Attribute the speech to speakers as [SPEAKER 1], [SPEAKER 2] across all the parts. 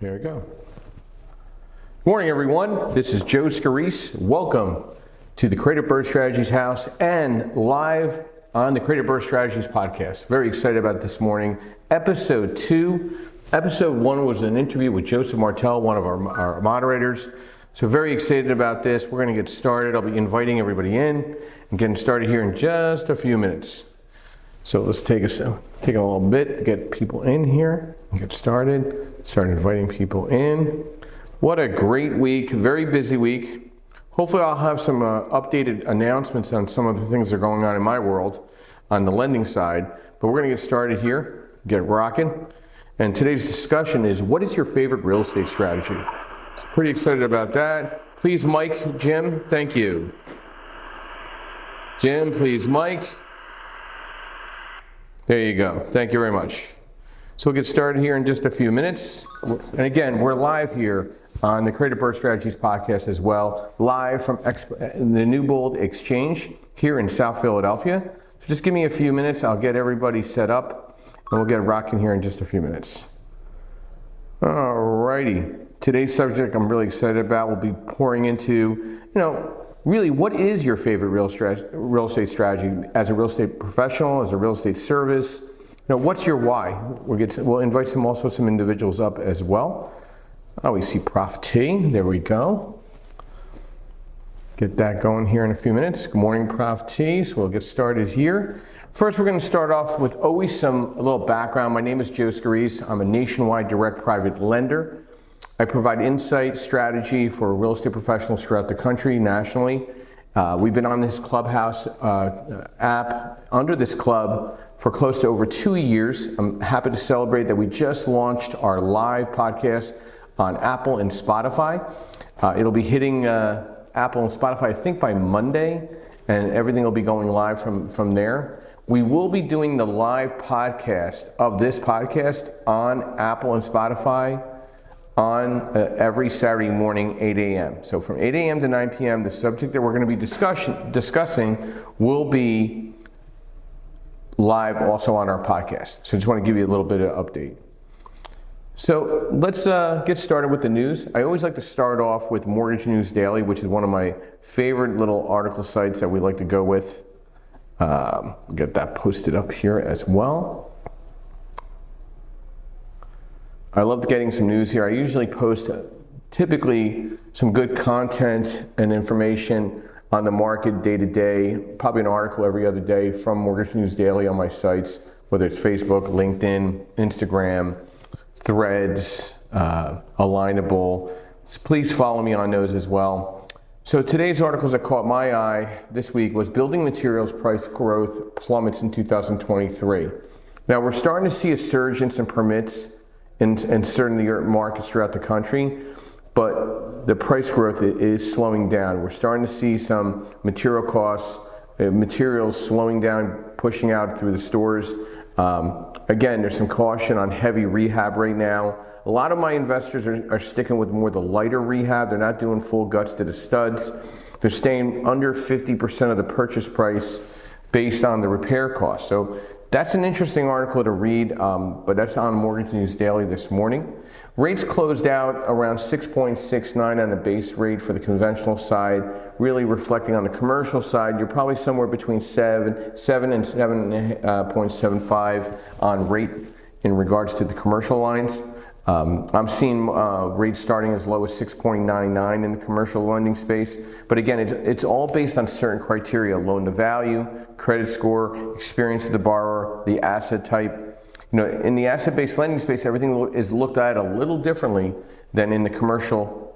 [SPEAKER 1] There we go. Good morning, everyone. This is Joe Scarice. Welcome to the Creative Birth Strategies House and live on the Creative Birth Strategies podcast. Very excited about this morning. Episode 2. Episode 1 was an interview with Joseph Martel, one of our moderators. So very excited about this. We're going to get started. I'll be inviting everybody in and getting started here in just a few minutes. So let's take a little bit to get people in here and get started. Start inviting people in. What a great week, very busy week. Hopefully I'll have some updated announcements on some of the things that are going on in my world on the lending side. But we're going to get started here, get rocking. And today's discussion is, what is your favorite real estate strategy? So pretty excited about that. Please, Mike, Jim, thank you. Jim, please, Mike. There you go. Thank you very much. So we'll get started here in just a few minutes. And again, we're live here on the Creative Birth Strategies podcast as well, live from the New Bold Exchange here in South Philadelphia. So just give me a few minutes. I'll get everybody set up and we'll get rocking here in just a few minutes. Alrighty. Today's subject I'm really excited about. We'll be pouring into, really, what is your favorite real estate strategy as a real estate professional, as a real estate service? What's your why? We'll invite some individuals up as well. Oh, we see Prof T. There we go. Get that going here in a few minutes. Good morning, Prof T. So we'll get started here. First, we're going to start off with always a little background. My name is Joe Scarice. I'm a nationwide direct private lender. I provide insight, strategy for real estate professionals throughout the country, nationally. We've been on this Clubhouse app, under this club, for close to over 2 years. I'm happy to celebrate that we just launched our live podcast on Apple and Spotify. It'll be hitting Apple and Spotify, I think, by Monday, and everything will be going live from there. We will be doing the live podcast of this podcast on Apple and Spotify on every Saturday morning, 8 a.m. So from 8 a.m. to 9 p.m., the subject that we're going to be discussing will be live also on our podcast. So just want to give you a little bit of update. So let's get started with the news. I always like to start off with Mortgage News Daily, which is one of my favorite little article sites that we like to go with. Get that posted up here as well. I love getting some news here. I usually post typically some good content and information on the market day to day, probably an article every other day from Mortgage News Daily on my sites, whether it's Facebook, LinkedIn, Instagram, Threads, Alignable. So please follow me on those as well. So today's articles that caught my eye this week was building materials price growth plummets in 2023. Now we're starting to see a surge in some permits in certain markets throughout the country, but the price growth is slowing down. We're starting to see some material costs, materials slowing down, pushing out through the stores. Again, there's some caution on heavy rehab right now. A lot of my investors are sticking with more the lighter rehab. They're not doing full guts to the studs. They're staying under 50% of the purchase price based on the repair cost. So that's an interesting article to read, but that's on Mortgage News Daily this morning. Rates closed out around 6.69 on the base rate for the conventional side, really reflecting on the commercial side. You're probably somewhere between 7 and 7.75 on rate in regards to the commercial lines. I'm seeing rates starting as low as 6.99 in the commercial lending space. But again, it's all based on certain criteria: loan to value, credit score, experience of the borrower, the asset type. In the asset-based lending space, everything is looked at a little differently than in the commercial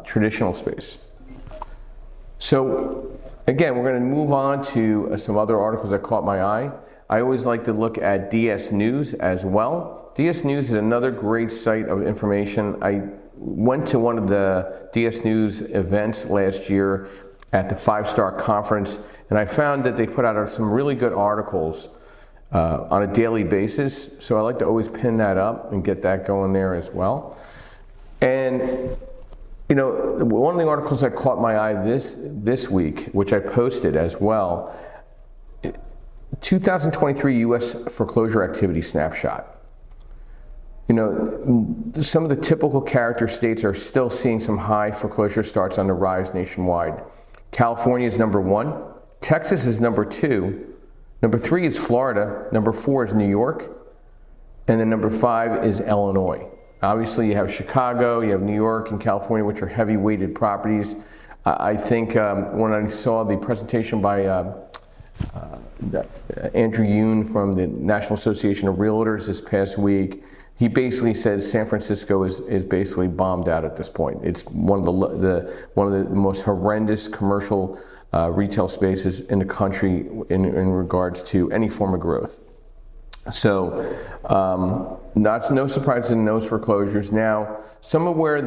[SPEAKER 1] traditional space. So again, we're going to move on to some other articles that caught my eye. I always like to look at DS News as well. DS News is another great site of information. I went to one of the DS News events last year at the 5-Star Conference, and I found that they put out some really good articles on a daily basis. So I like to always pin that up and get that going there as well. And one of the articles that caught my eye this week, which I posted as well, 2023 U.S. foreclosure activity snapshot. some of the typical character states are still seeing some high foreclosure starts on the rise nationwide. California is number 1. Texas is number 2. Number 3 is Florida. Number 4 is New York. And then number 5 is Illinois. Obviously, you have Chicago, you have New York and California, which are heavy weighted properties. I think when I saw the presentation by Andrew Yoon from the National Association of Realtors this past week, he basically said San Francisco is basically bombed out at this point. It's one of the most horrendous commercial retail spaces in the country in regards to any form of growth. So, no surprise in those foreclosures. Now, some of where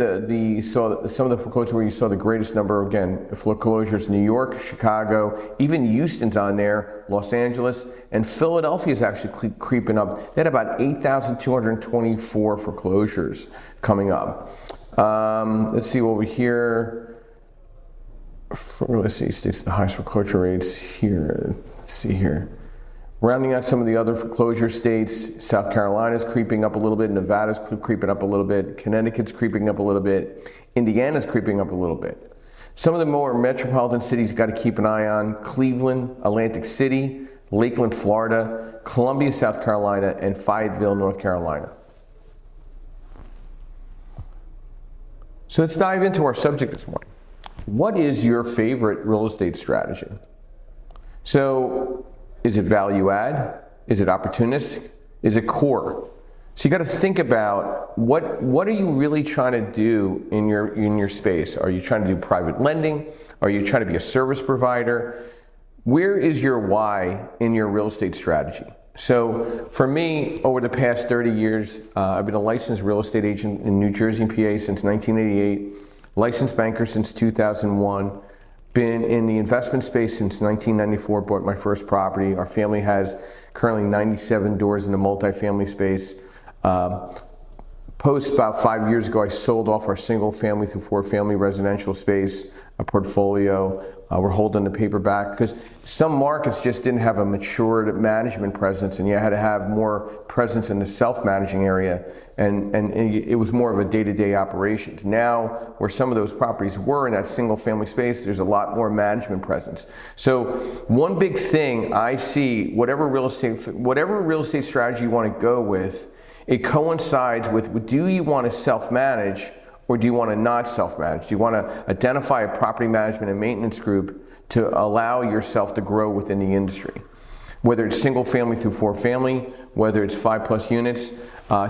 [SPEAKER 1] some of the foreclosures where you saw the greatest number, again, foreclosures: New York, Chicago, even Houston's on there, Los Angeles, and Philadelphia is actually creeping up. They had about 8,224 foreclosures coming up. Let's see over here. Let's see, states with the highest foreclosure rates here. Let's see here. Rounding out some of the other foreclosure states, South Carolina's creeping up a little bit, Nevada's creeping up a little bit, Connecticut's creeping up a little bit, Indiana's creeping up a little bit. Some of the more metropolitan cities you got to keep an eye on: Cleveland, Atlantic City, Lakeland, Florida, Columbia, South Carolina, and Fayetteville, North Carolina. So let's dive into our subject this morning. What is your favorite real estate strategy? So, is it value add? Is it opportunistic? Is it core? So you got to think about what are you really trying to do in your space? Are you trying to do private lending? Are you trying to be a service provider? Where is your why in your real estate strategy? So for me, over the past 30 years, I've been a licensed real estate agent in New Jersey and PA since 1988, licensed banker since 2001. Been in the investment space since 1994, bought my first property. Our family has currently 97 doors in the multifamily space. Post about 5 years ago, I sold off our single family through 4-family residential space, a portfolio. We're holding the paper back because some markets just didn't have a matured management presence, and you had to have more presence in the self-managing area, and it was more of a day-to-day operations. Now, where some of those properties were in that single family space, there's a lot more management presence. So one big thing I see, whatever real estate strategy you want to go with, it coincides with, do you want to self-manage or do you want to not self-manage? Do you want to identify a property management and maintenance group to allow yourself to grow within the industry? Whether it's single family through 4-family, whether it's 5+ units.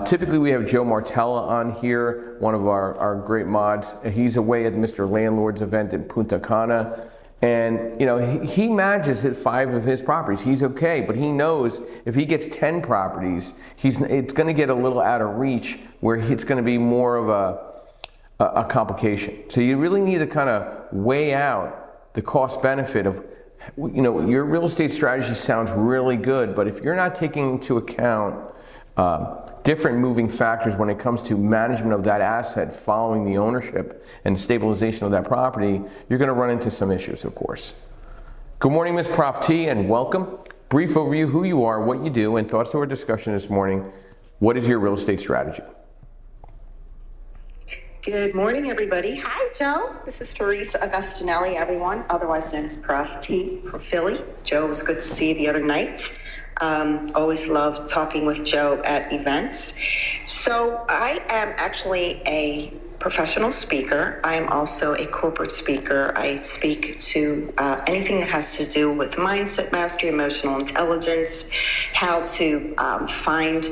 [SPEAKER 1] Typically we have Joe Martella on here, one of our great mods. He's away at Mr. Landlord's event in Punta Cana. And he manages 5 of his properties. He's okay, but he knows if he gets 10 properties, it's going to get a little out of reach where it's going to be more of a complication. So you really need to kind of weigh out the cost benefit of, your real estate strategy sounds really good, but if you're not taking into account different moving factors when it comes to management of that asset following the ownership and stabilization of that property, you're going to run into some issues, of course. Good morning, Ms. Prof T, and welcome. Brief overview: who you are, what you do, and thoughts to our discussion this morning. What is your real estate strategy?
[SPEAKER 2] Good morning, everybody. Hi, Joe. This is Teresa Augustinelli, everyone, otherwise known as Prof T from Philly. Joe, it was good to see you the other night. Always love talking with Joe at events. So I am actually a professional speaker. I am also a corporate speaker. I speak to anything that has to do with mindset mastery, emotional intelligence, how to find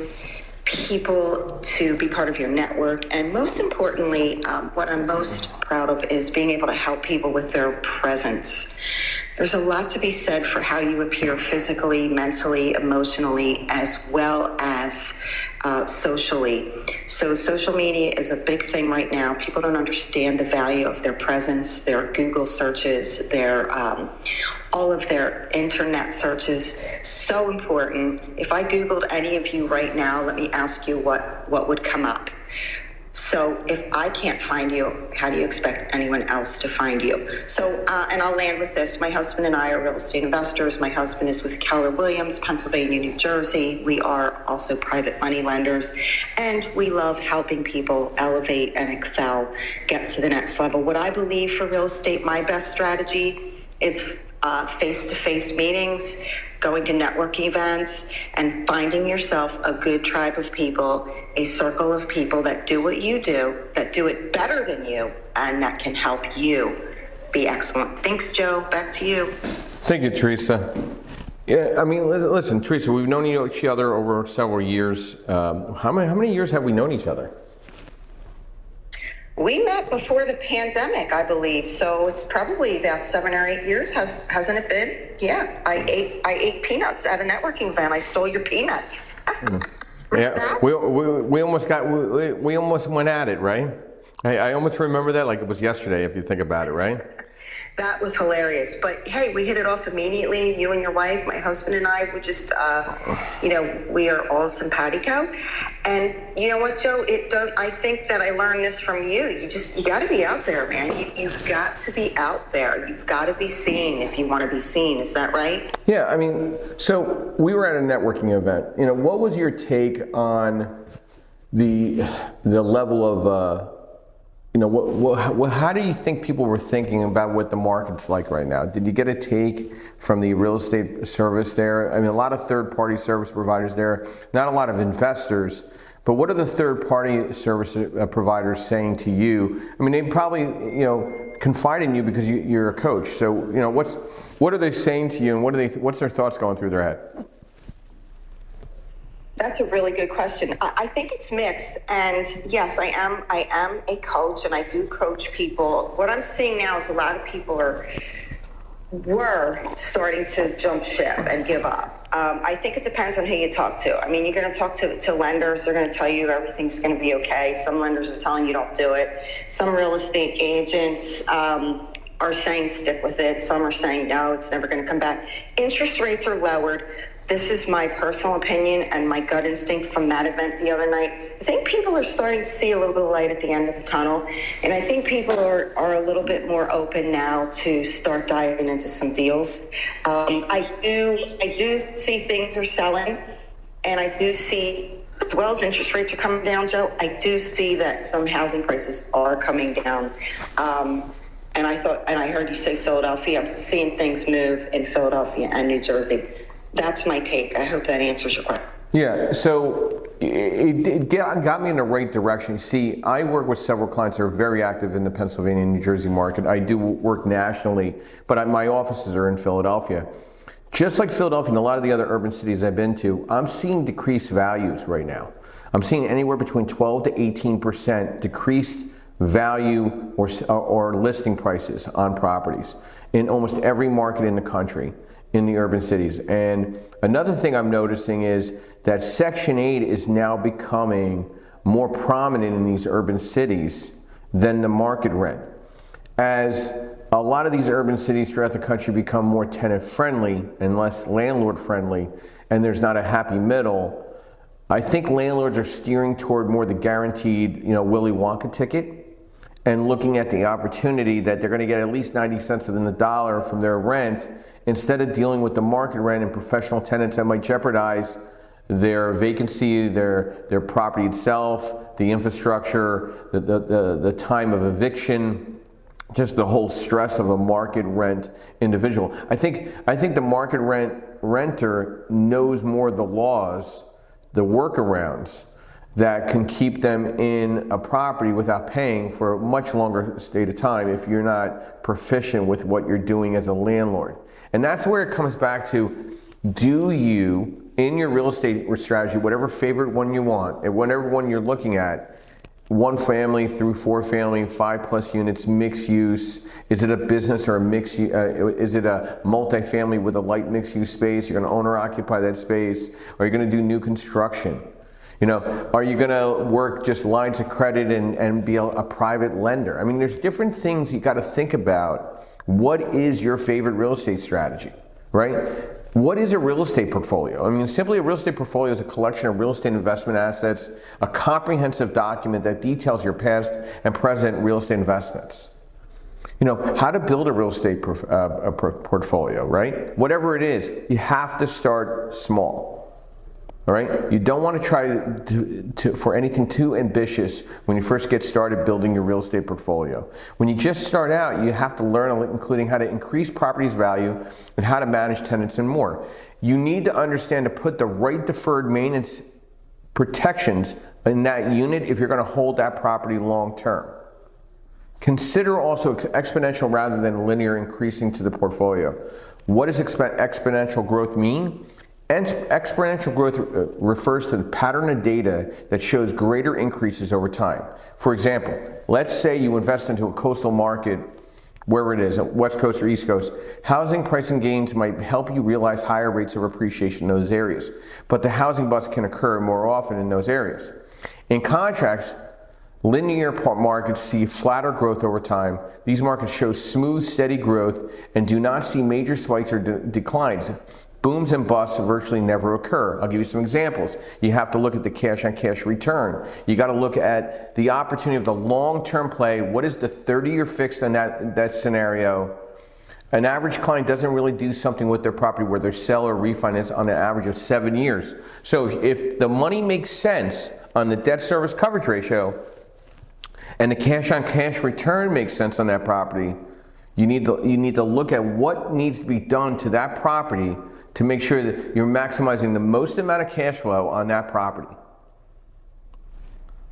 [SPEAKER 2] people to be part of your network, and most importantly, what I'm most proud of is being able to help people with their presence. There's a lot to be said for how you appear physically, mentally, emotionally, as well as socially. So social media is a big thing right now. People don't understand the value of their presence, their Google searches, their all of their internet searches. So important. If I Googled any of you right now, let me ask you what would come up. So if I can't find you, how do you expect anyone else to find you? So, and I'll land with this. My husband and I are real estate investors. My husband is with Keller Williams, Pennsylvania, New Jersey. We are also private money lenders, and we love helping people elevate and excel, get to the next level. What I believe for real estate, my best strategy is face-to-face meetings, going to networking events, and finding yourself a good tribe of people, a circle of people that do what you do, that do it better than you, and that can help you be excellent. Thanks, Joe. Back to you.
[SPEAKER 1] Thank you, Teresa. Yeah, I mean, listen, Teresa, we've known each other over several years. How many years have we known each other?
[SPEAKER 2] We met before the pandemic, I believe, so it's probably about 7 or 8 years, hasn't it been? Yeah, I ate peanuts at a networking event. I stole your peanuts.
[SPEAKER 1] Yeah, we almost went at it, right? I almost remember that like it was yesterday, if you think about it, right?
[SPEAKER 2] That was hilarious. But hey, we hit it off immediately. You and your wife, my husband and I, we just, we are all simpatico. And you know what, Joe? I think that I learned this from you. You got to be out there, man. You've got to be out there. You've got to be seen if you want to be seen. Is that right?
[SPEAKER 1] Yeah, I mean, so we were at a networking event. You know, what was your take on the level of, how do you think people were thinking about what the market's like right now? Did you get a take from the real estate service there? I mean, a lot of third-party service providers there, not a lot of investors, but what are the third-party service providers saying to you? I mean, they probably, confide in you because you're a coach. So, what are they saying to you, and what's their thoughts going through their head?
[SPEAKER 2] That's a really good question. I think it's mixed, and yes, I am a coach, and I do coach people. What I'm seeing now is a lot of people were starting to jump ship and give up. I think it depends on who you talk to. I mean, you're going to talk to lenders. They're going to tell you everything's going to be okay. Some lenders are telling you don't do it. Some real estate agents are saying stick with it. Some are saying no, it's never going to come back. Interest rates are lowered. This is my personal opinion and my gut instinct from that event the other night. I think people are starting to see a little bit of light at the end of the tunnel. And I think people are a little bit more open now to start diving into some deals. I do see things are selling, and I do see, as well as interest rates are coming down, Joe, I do see that some housing prices are coming down. And I heard you say Philadelphia. I'm seeing things move in Philadelphia and New Jersey. That's my take. I hope that answers your question.
[SPEAKER 1] Yeah, so it got me in the right direction. See, I work with several clients that are very active in the Pennsylvania and New Jersey market. I do work nationally, but my offices are in Philadelphia. Just like Philadelphia and a lot of the other urban cities I've been to, I'm seeing decreased values right now. I'm seeing anywhere between 12 to 18% decreased value or listing prices on properties in almost every market in the country, in the urban cities. And another thing I'm noticing is that Section 8 is now becoming more prominent in these urban cities than the market rent. As a lot of these urban cities throughout the country become more tenant friendly and less landlord friendly, and there's not a happy middle, I think landlords are steering toward more the guaranteed, Willy Wonka ticket, and looking at the opportunity that they're going to get at least 90 cents on the dollar from their rent, instead of dealing with the market rent and professional tenants that might jeopardize their vacancy, their property itself, the infrastructure, the time of eviction, just the whole stress of a market rent individual. I think the market renter knows more the laws, the workarounds that can keep them in a property without paying for a much longer state of time if you're not proficient with what you're doing as a landlord. And that's where it comes back to, do you, in your real estate strategy, whatever favorite one you want, and whatever one you're looking at, 1 family through 4 family, 5+ units, mixed use, is it a business or a mixed, is it a multifamily with a light mixed use space? You're going to owner occupy that space? Are you going to do new construction? Are you going to work just lines of credit and be a private lender? I mean, there's different things you got to think about. What is your favorite real estate strategy, right? What is a real estate portfolio? I mean, simply a real estate portfolio is a collection of real estate investment assets, a comprehensive document that details your past and present real estate investments. You know, how to build a real estate portfolio, right? Whatever it is, you have to start small. All right, you don't want to try for anything too ambitious when you first get started building your real estate portfolio. When you just start out, you have to learn, including how to increase property's value and how to manage tenants and more. You need to understand to put the right deferred maintenance protections in that unit if you're going to hold that property long term. Consider also exponential rather than linear increasing to the portfolio. What does exponential growth mean? Exponential growth refers to the pattern of data that shows greater increases over time. For example, let's say you invest into a coastal market, wherever it is, West Coast or East Coast. Housing pricing gains might help you realize higher rates of appreciation in those areas, but the housing bust can occur more often in those areas. In contrast, linear markets see flatter growth over time. These markets show smooth, steady growth and do not see major spikes or declines. Booms and busts virtually never occur. I'll give you some examples. You have to look at the cash-on-cash return. You got to look at the opportunity of the long-term play. What is the 30-year fixed in that scenario? An average client doesn't really do something with their property where they sell or refinance on an average of 7 years. So if the money makes sense on the debt service coverage ratio and the cash-on-cash return makes sense on that property, you need to look at what needs to be done to that property to make sure that you're maximizing the most amount of cash flow on that property.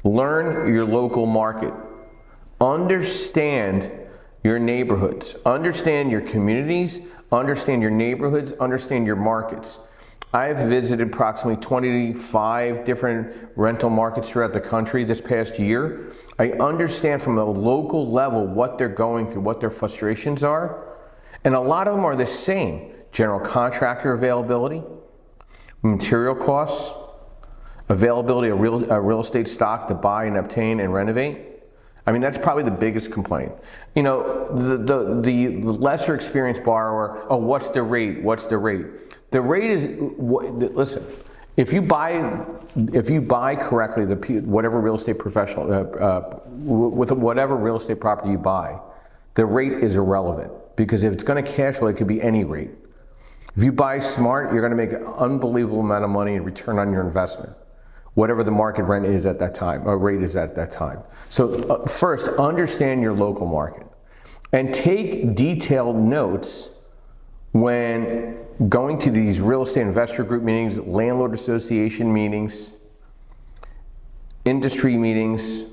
[SPEAKER 1] Learn your local market. Understand your neighborhoods. Understand your communities. Understand your neighborhoods. Understand your markets. I've visited approximately 25 different rental markets throughout the country this past year. I understand from a local level what they're going through, what their frustrations are, and a lot of them are the same. General contractor availability, material costs, availability of real estate stock to buy and obtain and renovate. I mean, that's probably the biggest complaint. You know, the lesser experienced borrower, oh, what's the rate? What's the rate? The rate is, listen, if you buy correctly, whatever real estate professional, with whatever real estate property you buy, the rate is irrelevant because if it's going to cash flow, it could be any rate. If you buy smart, you're going to make an unbelievable amount of money in return on your investment, whatever the market rent is at that time, or rate is at that time. So first, understand your local market and take detailed notes when going to these real estate investor group meetings, landlord association meetings, industry meetings.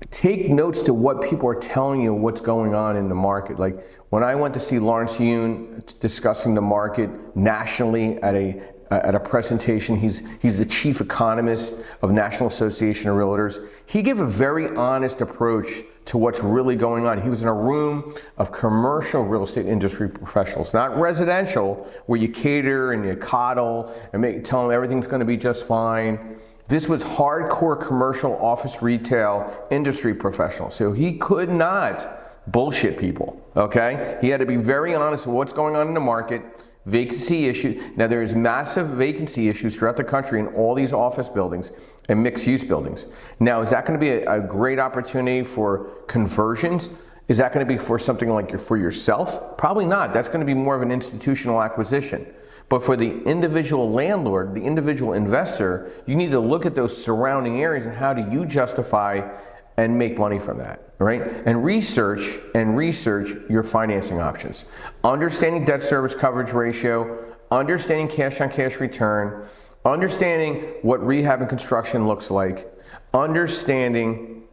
[SPEAKER 1] Take notes to what people are telling you, what's going on in the market. Like when I went to see Lawrence Yun discussing the market nationally at a presentation, he's the chief economist of National Association of Realtors. He gave a very honest approach to what's really going on. He was in a room of commercial real estate industry professionals, not residential, where you cater and you coddle and tell them everything's going to be just fine. This was hardcore commercial office retail industry professionals. So he could not bullshit people, okay? He had to be very honest with what's going on in the market, vacancy issue. Now there's massive vacancy issues throughout the country in all these office buildings and mixed use buildings. Now, is that going to be a great opportunity for conversions? Is that going to be for something like for yourself? Probably not. That's going to be more of an institutional acquisition. But for the individual landlord, the individual investor, you need to look at those surrounding areas and how do you justify and make money from that, right? And research your financing options. Understanding debt service coverage ratio, understanding cash on cash return, understanding what rehab and construction looks like, understanding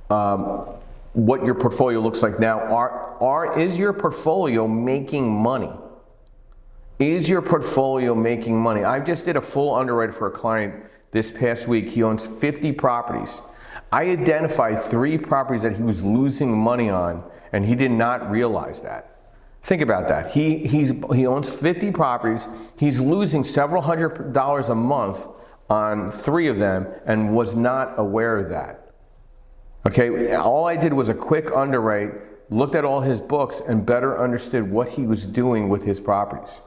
[SPEAKER 1] what your portfolio looks like now. Is your portfolio making money? Is your portfolio making money? I just did a full underwrite for a client this past week. He owns 50 properties. I identified 3 properties that he was losing money on, and he did not realize that. Think about that. He owns 50 properties. He's losing several $100s a month on 3 of them and was not aware of that. Okay, all I did was a quick underwrite, looked at all his books, and better understood what he was doing with his properties.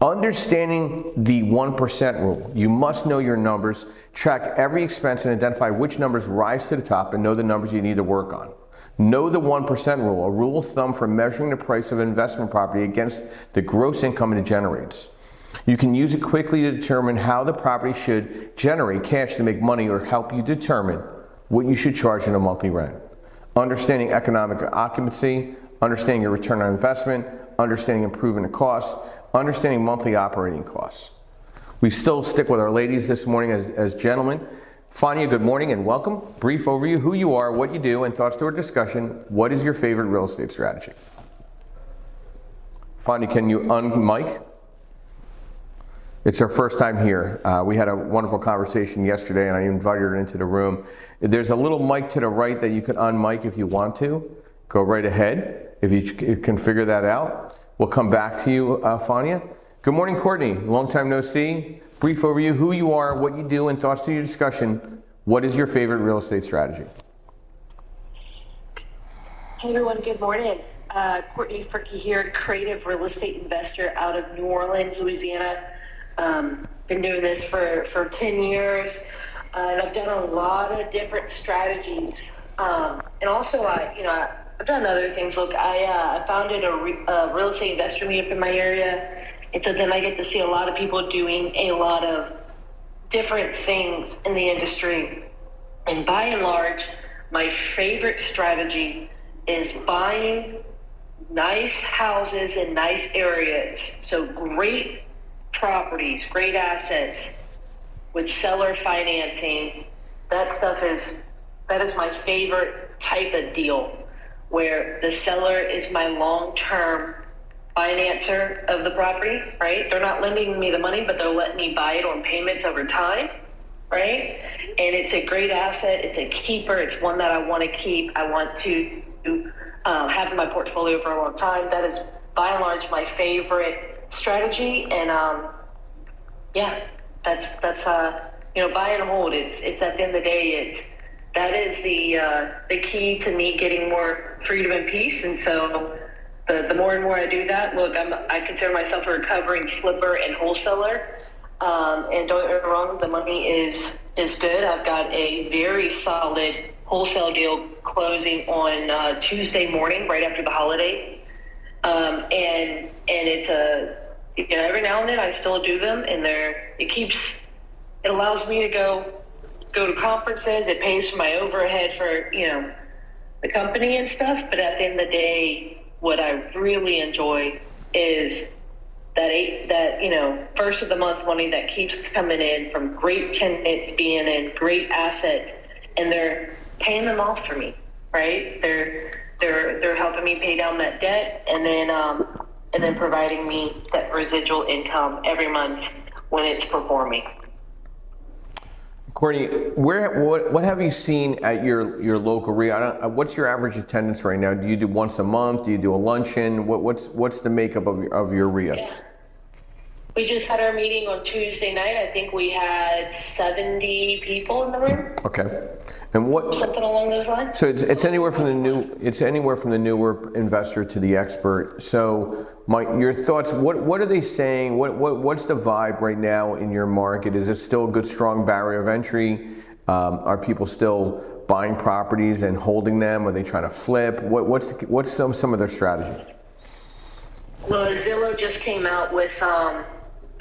[SPEAKER 1] Understanding the 1% rule. You must know your numbers, track every expense and identify which numbers rise to the top and know the numbers you need to work on. Know the 1% rule, a rule of thumb for measuring the price of an investment property against the gross income it generates. You can use it quickly to determine how the property should generate cash to make money or help you determine what you should charge in a monthly rent. Understanding economic occupancy, understanding your return on investment, understanding improving the costs, understanding monthly operating costs. We still stick with our ladies this morning as gentlemen. Fania, good morning and welcome. Brief overview, who you are, what you do, and thoughts to our discussion. What is your favorite real estate strategy? Fania, can you unmic? It's her first time here. We had a wonderful conversation yesterday and I invited her into the room. There's a little mic to the right that you can unmic if you want to. Go right ahead if you can figure that out. We'll come back to you, Fania. Good morning, Courtney. Long time no see. Brief overview, who you are, what you do, and thoughts to your discussion. What is your favorite real estate strategy?
[SPEAKER 3] Hey everyone, good morning. Courtney Fricke here, creative real estate investor out of New Orleans, Louisiana. Been doing this for 10 years, and I've done a lot of different strategies. And also, I've done other things. Look, I founded a real estate investor meetup in my area, and so then I get to see a lot of people doing a lot of different things in the industry. And by and large, my favorite strategy is buying nice houses in nice areas. So great properties, great assets with seller financing. That is my favorite type of deal, where the seller is my long-term financer of the property, right? They're not lending me the money, but they're letting me buy it on payments over time, right? And it's a great asset. It's a keeper. It's one that I want to keep. I want to have in my portfolio for a long time. That is by and large my favorite strategy. And that's buy and hold. It's at the end of the day, that is the key to me getting more freedom and peace. And so the more and more I do that, look, I consider myself a recovering flipper and wholesaler. And don't get me wrong, the money is good. I've got a very solid wholesale deal closing on Tuesday morning, right after the holiday. And it's every now and then I still do them, and it allows me to go to conferences. It pays for my overhead for, the company and stuff. But at the end of the day, what I really enjoy is that first of the month money that keeps coming in from great tenants being in great assets, and they're paying them off for me, right? They're helping me pay down that debt, and then providing me that residual income every month when it's performing.
[SPEAKER 1] Courtney, what have you seen at your local REIA? What's your average attendance right now? Do you do once a month? Do you do a luncheon? What's the makeup of your REIA?
[SPEAKER 3] Yeah. We just had our meeting on Tuesday night. I think we had 70 people in the room.
[SPEAKER 1] Okay, and
[SPEAKER 3] something along those lines.
[SPEAKER 1] So it's anywhere from the newer investor to the expert. So your thoughts. What are they saying? What's the vibe right now in your market? Is it still a good strong barrier of entry? Are people still buying properties and holding them? Are they trying to flip? What's some of their strategies?
[SPEAKER 3] Well, Zillow just came out with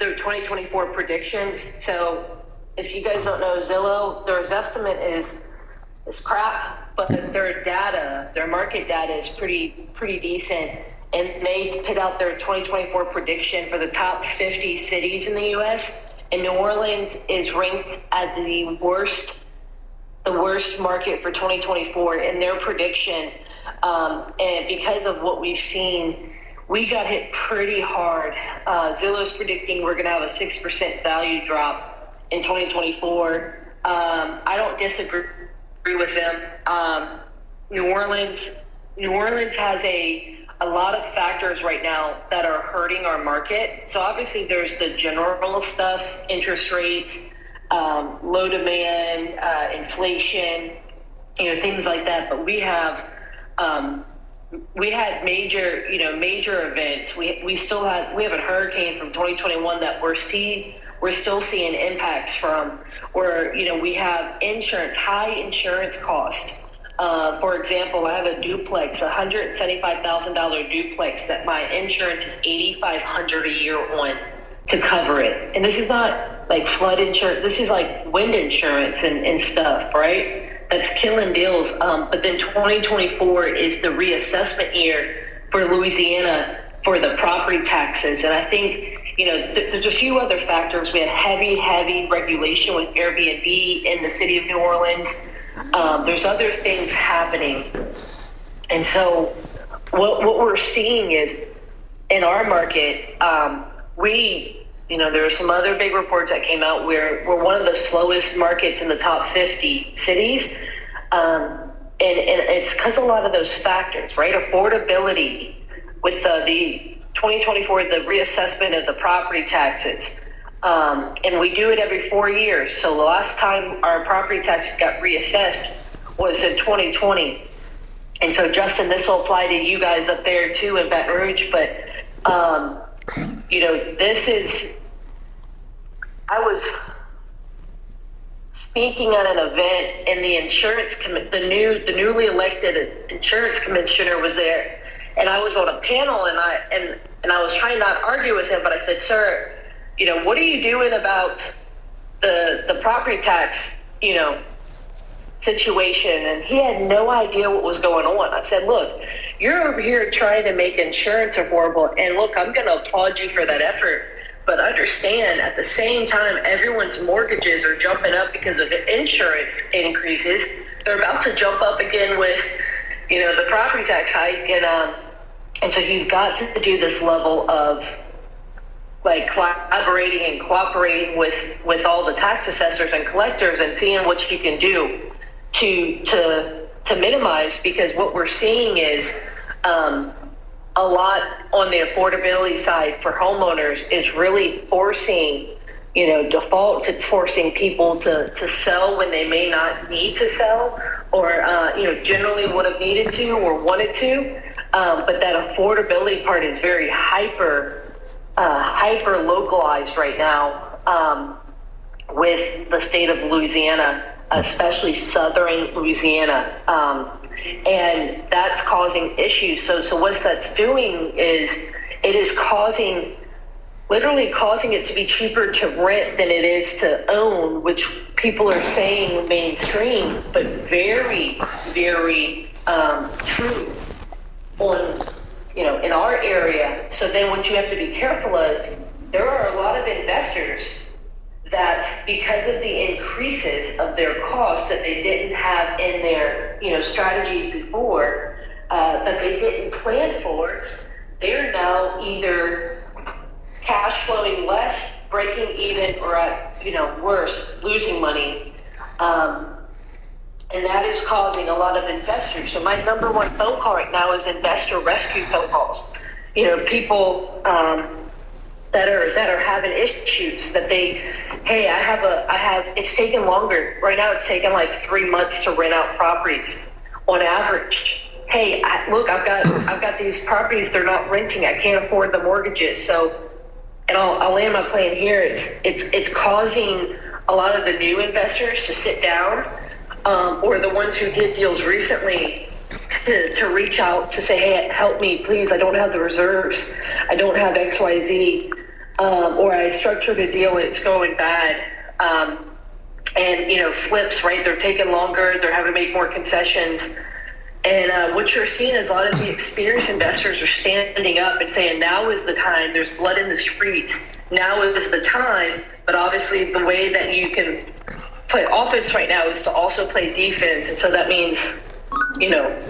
[SPEAKER 3] their 2024 predictions. So if you guys don't know Zillow, their estimate is crap, but their market data is pretty decent. And they put out their 2024 prediction for the top 50 cities in the U.S. And New Orleans is ranked as the worst market for 2024 in their prediction. And because of what we've seen, we got hit pretty hard. Zillow's predicting we're going to have a 6% value drop in 2024. I don't disagree with them. New Orleans has a lot of factors right now that are hurting our market. So obviously there's the general stuff, interest rates, low demand, inflation, things like that. But we have we had major, major events. We have a hurricane from 2021 that we're still seeing impacts from, where, we have high insurance costs. For example, I have a duplex, $175,000 duplex that my insurance is $8,500 a year on to cover it. And this is not like flood insurance. This is like wind insurance and stuff, right? That's killing deals. But then 2024 is the reassessment year for Louisiana for the property taxes. And I think, there's a few other factors. We have heavy regulation with Airbnb in the city of New Orleans. There's other things happening. And so what we're seeing is in our market, there are some other big reports that came out where we're one of the slowest markets in the top 50 cities. And it's because a lot of those factors, right? Affordability with the 2024, the reassessment of the property taxes. And we do it every 4 years. So the last time our property taxes got reassessed was in 2020. And so, Justin, this will apply to you guys up there too in Baton Rouge. But, I was speaking at an event, and the newly elected insurance commissioner was there. And I was on a panel, and I was trying not to argue with him, but I said, sir, what are you doing about the property tax, situation? And he had no idea what was going on. I said, look, you're over here trying to make insurance affordable, and look, I'm going to applaud you for that effort. But understand, at the same time, everyone's mortgages are jumping up because of the insurance increases. They're about to jump up again with, the property tax hike. And so you've got to do this level of like collaborating and cooperating with all the tax assessors and collectors and seeing what you can do to minimize, because what we're seeing is a lot on the affordability side for homeowners is really forcing, defaults. It's forcing people to sell when they may not need to sell, or, generally would have needed to or wanted to. But that affordability part is very hyper localized right now with the state of Louisiana, especially southern Louisiana. And that's causing issues. So what that's doing is it is literally causing it to be cheaper to rent than it is to own, which people are saying mainstream, but very, very true on, in our area. So then what you have to be careful of, there are a lot of investors that, because of the increases of their costs that they didn't have in their, strategies before, that they didn't plan for, they're now either cash flowing less, breaking even, or at, worse, losing money. And that is causing a lot of investors. So my number one phone call right now is investor rescue phone calls. People that are having issues that it's taken longer. Right now it's taken like 3 months to rent out properties on average. Hey, I've got these properties, they're not renting. I can't afford the mortgages. So, and I'll land my plane here. It's causing a lot of the new investors to sit down, or the ones who did deals recently to reach out to say, hey, help me, please. I don't have the reserves. I don't have XYZ. Or I structured a deal and it's going bad. And, flips, right? They're taking longer. They're having to make more concessions. And what you're seeing is a lot of the experienced investors are standing up and saying, now is the time. There's blood in the streets. Now is the time. But obviously the way that you can play offense right now is to also play defense. And so that means,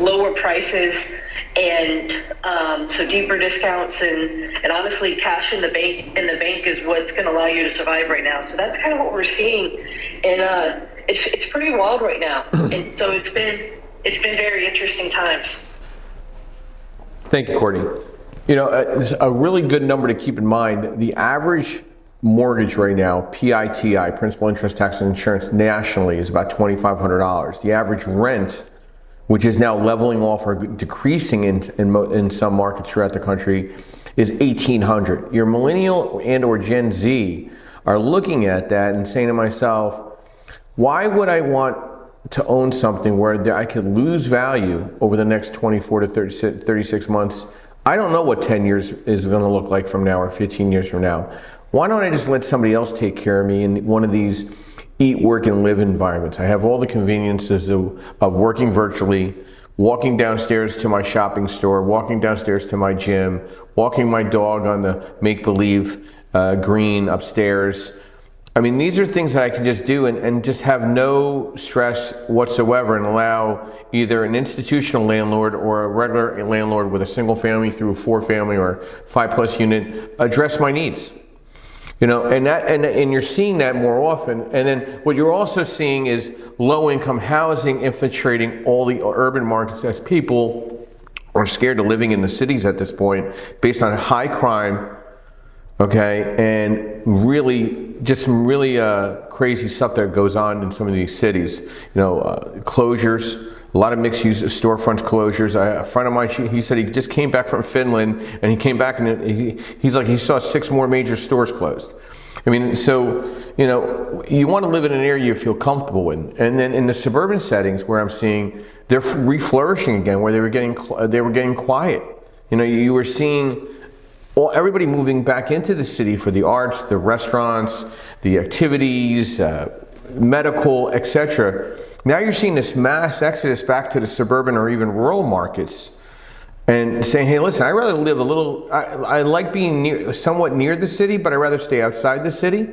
[SPEAKER 3] lower prices and so deeper discounts and honestly cash in the bank is what's going to allow you to survive right now. So that's kind of what we're seeing. And it's pretty wild right now. And so it's been very interesting times.
[SPEAKER 1] Thank you, Courtney. It's a really good number to keep in mind. The average mortgage right now, PITI, principal, interest, tax, and insurance, nationally is about $2,500. The average rent which is now leveling off or decreasing in some markets throughout the country, is 1,800. Your millennial and or Gen Z are looking at that and saying to myself, why would I want to own something where I could lose value over the next 24 to 36 months? I don't know what 10 years is going to look like from now or 15 years from now. Why don't I just let somebody else take care of me in one of these eat, work, and live environments? I have all the conveniences of working virtually, walking downstairs to my shopping store, walking downstairs to my gym, walking my dog on the make-believe green upstairs. I mean, these are things that I can just do and just have no stress whatsoever, and allow either an institutional landlord or a regular landlord with a single family through a 4-family or 5+ unit address my needs. You know, and you're seeing that more often. And then what you're also seeing is low-income housing infiltrating all the urban markets, as people are scared of living in the cities at this point based on high crime, okay, and really just some really crazy stuff that goes on in some of these cities. You know, closures. A lot of mixed-use storefront closures. A friend of mine, he said he just came back from Finland, and he came back and he's like, he saw 6 more major stores closed. I mean, so, you know, you want to live in an area you feel comfortable in. And then in the suburban settings where I'm seeing they're re-flourishing again, where they were getting quiet. You know, you were seeing everybody moving back into the city for the arts, the restaurants, the activities, medical, etc. Now you're seeing this mass exodus back to the suburban or even rural markets, and saying, hey, listen, I'd rather live a little, I like being somewhat near the city, but I'd rather stay outside the city.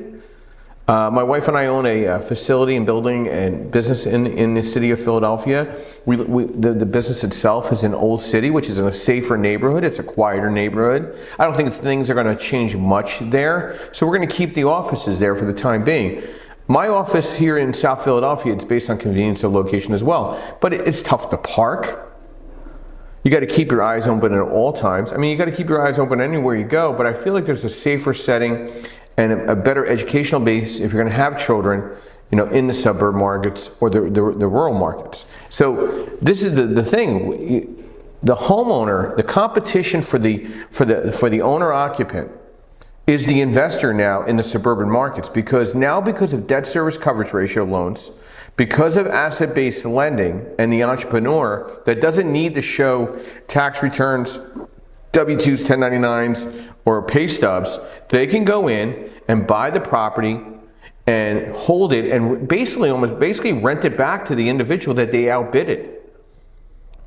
[SPEAKER 1] My wife and I own a facility and building and business in the city of Philadelphia. The business itself is in Old City, which is in a safer neighborhood. It's a quieter neighborhood. I don't think things are going to change much there. So we're going to keep the offices there for the time being. My office here in South Philadelphia, it's based on convenience of location as well, but it's tough to park. You got to keep your eyes open at all times. I mean, you got to keep your eyes open anywhere you go, but I feel like there's a safer setting and a better educational base if you're going to have children, you know, in the suburb markets or the rural markets. So this is the thing. The homeowner, the competition for the owner occupant is the investor now in the suburban markets, because of debt service coverage ratio loans, because of asset-based lending, and the entrepreneur that doesn't need to show tax returns, W-2s, 1099s, or pay stubs, they can go in and buy the property and hold it and basically rent it back to the individual that they outbid it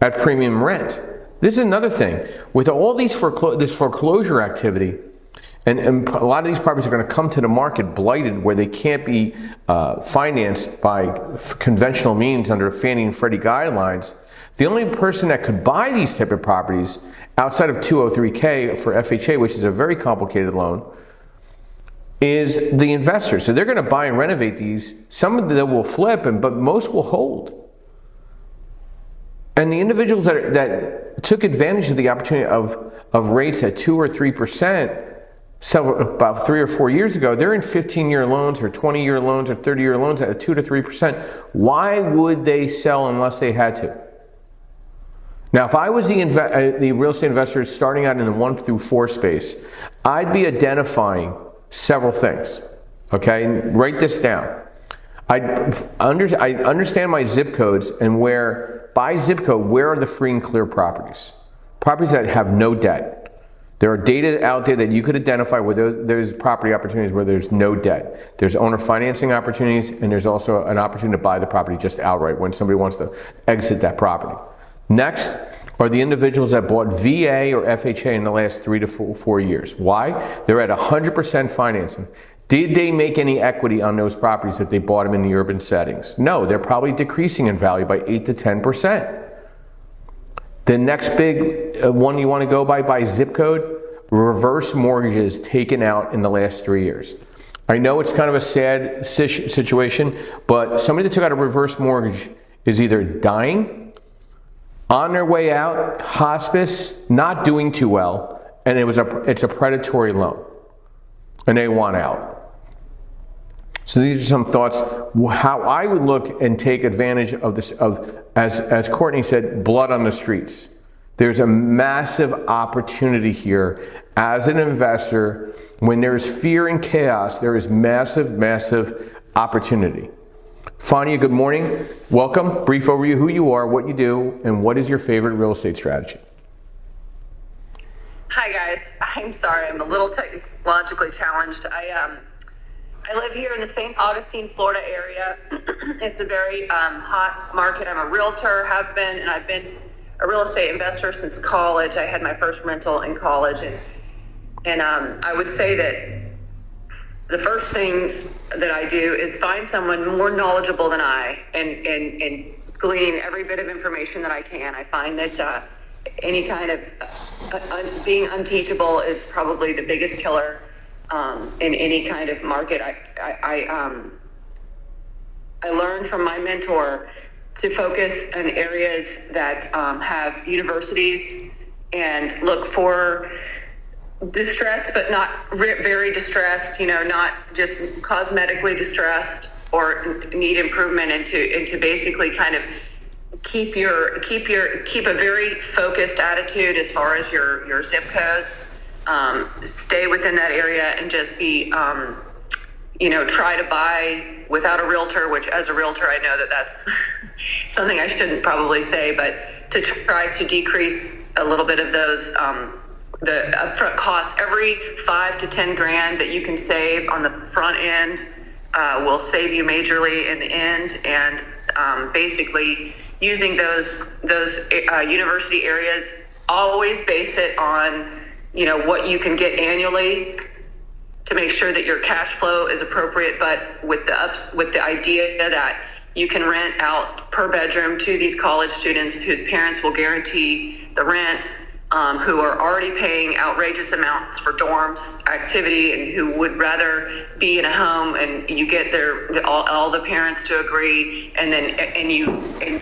[SPEAKER 1] at premium rent. This is another thing. With all these this foreclosure activity, and a lot of these properties are going to come to the market blighted, where they can't be financed by conventional means under Fannie and Freddie guidelines. The only person that could buy these type of properties outside of 203K for FHA, which is a very complicated loan, is the investor. So they're going to buy and renovate these. Some of them will flip, but most will hold. And the individuals that took advantage of the opportunity of rates at 2 or 3%, about 3 or 4 years ago, they're in 15-year loans or 20-year loans or 30-year loans at 2 to 3%. Why would they sell unless they had to? Now, if I was the real estate investor starting out in the 1 through 4 space, I'd be identifying several things. Okay, and write this down. I understand my zip codes, and by zip code, where are the free and clear properties? Properties that have no debt. There are data out there that you could identify where there's property opportunities where there's no debt. There's owner financing opportunities, and there's also an opportunity to buy the property just outright when somebody wants to exit that property. Next are the individuals that bought VA or FHA in the last 3 to 4 years. Why? They're at 100% financing. Did they make any equity on those properties if they bought them in the urban settings? No, they're probably decreasing in value by 8 to 10%. The next big one you want to go by zip code, reverse mortgages taken out in the last 3 years. I know it's kind of a sad situation, but somebody that took out a reverse mortgage is either dying, on their way out, hospice, not doing too well, and it's a predatory loan, and they want out. So these are some thoughts how I would look and take advantage of this, as Courtney said, blood on the streets. There's a massive opportunity here as an investor. When there's fear and chaos, there is massive, massive opportunity. Fania, good morning. Welcome. Brief overview, who you are, what you do, and what is your favorite real estate strategy?
[SPEAKER 4] Hi guys, I'm sorry, I'm a little technologically challenged. I live here in the St. Augustine, Florida area. It's a very hot market. I'm a realtor, have been, and I've been a real estate investor since college. I had my first rental in college, and I would say that the first things that I do is find someone more knowledgeable than I and glean every bit of information that I can. I find that any kind of being unteachable is probably the biggest killer in any kind of market. I learned from my mentor to focus on areas that have universities and look for distressed, but not very distressed, not just cosmetically distressed or need improvement, and to basically kind of keep a very focused attitude as far as your zip codes, stay within that area and just be, try to buy without a realtor, which as a realtor, I know that that's something I shouldn't probably say, but to try to decrease a little bit of those, the upfront costs. Every 5 to 10 grand that you can save on the front end will save you majorly in the end. And basically using those university areas, always base it on what you can get annually to make sure that your cash flow is appropriate, but with the idea that you can rent out per bedroom to these college students whose parents will guarantee the rent, who are already paying outrageous amounts for dorms activity and who would rather be in a home, and you get all the parents to agree,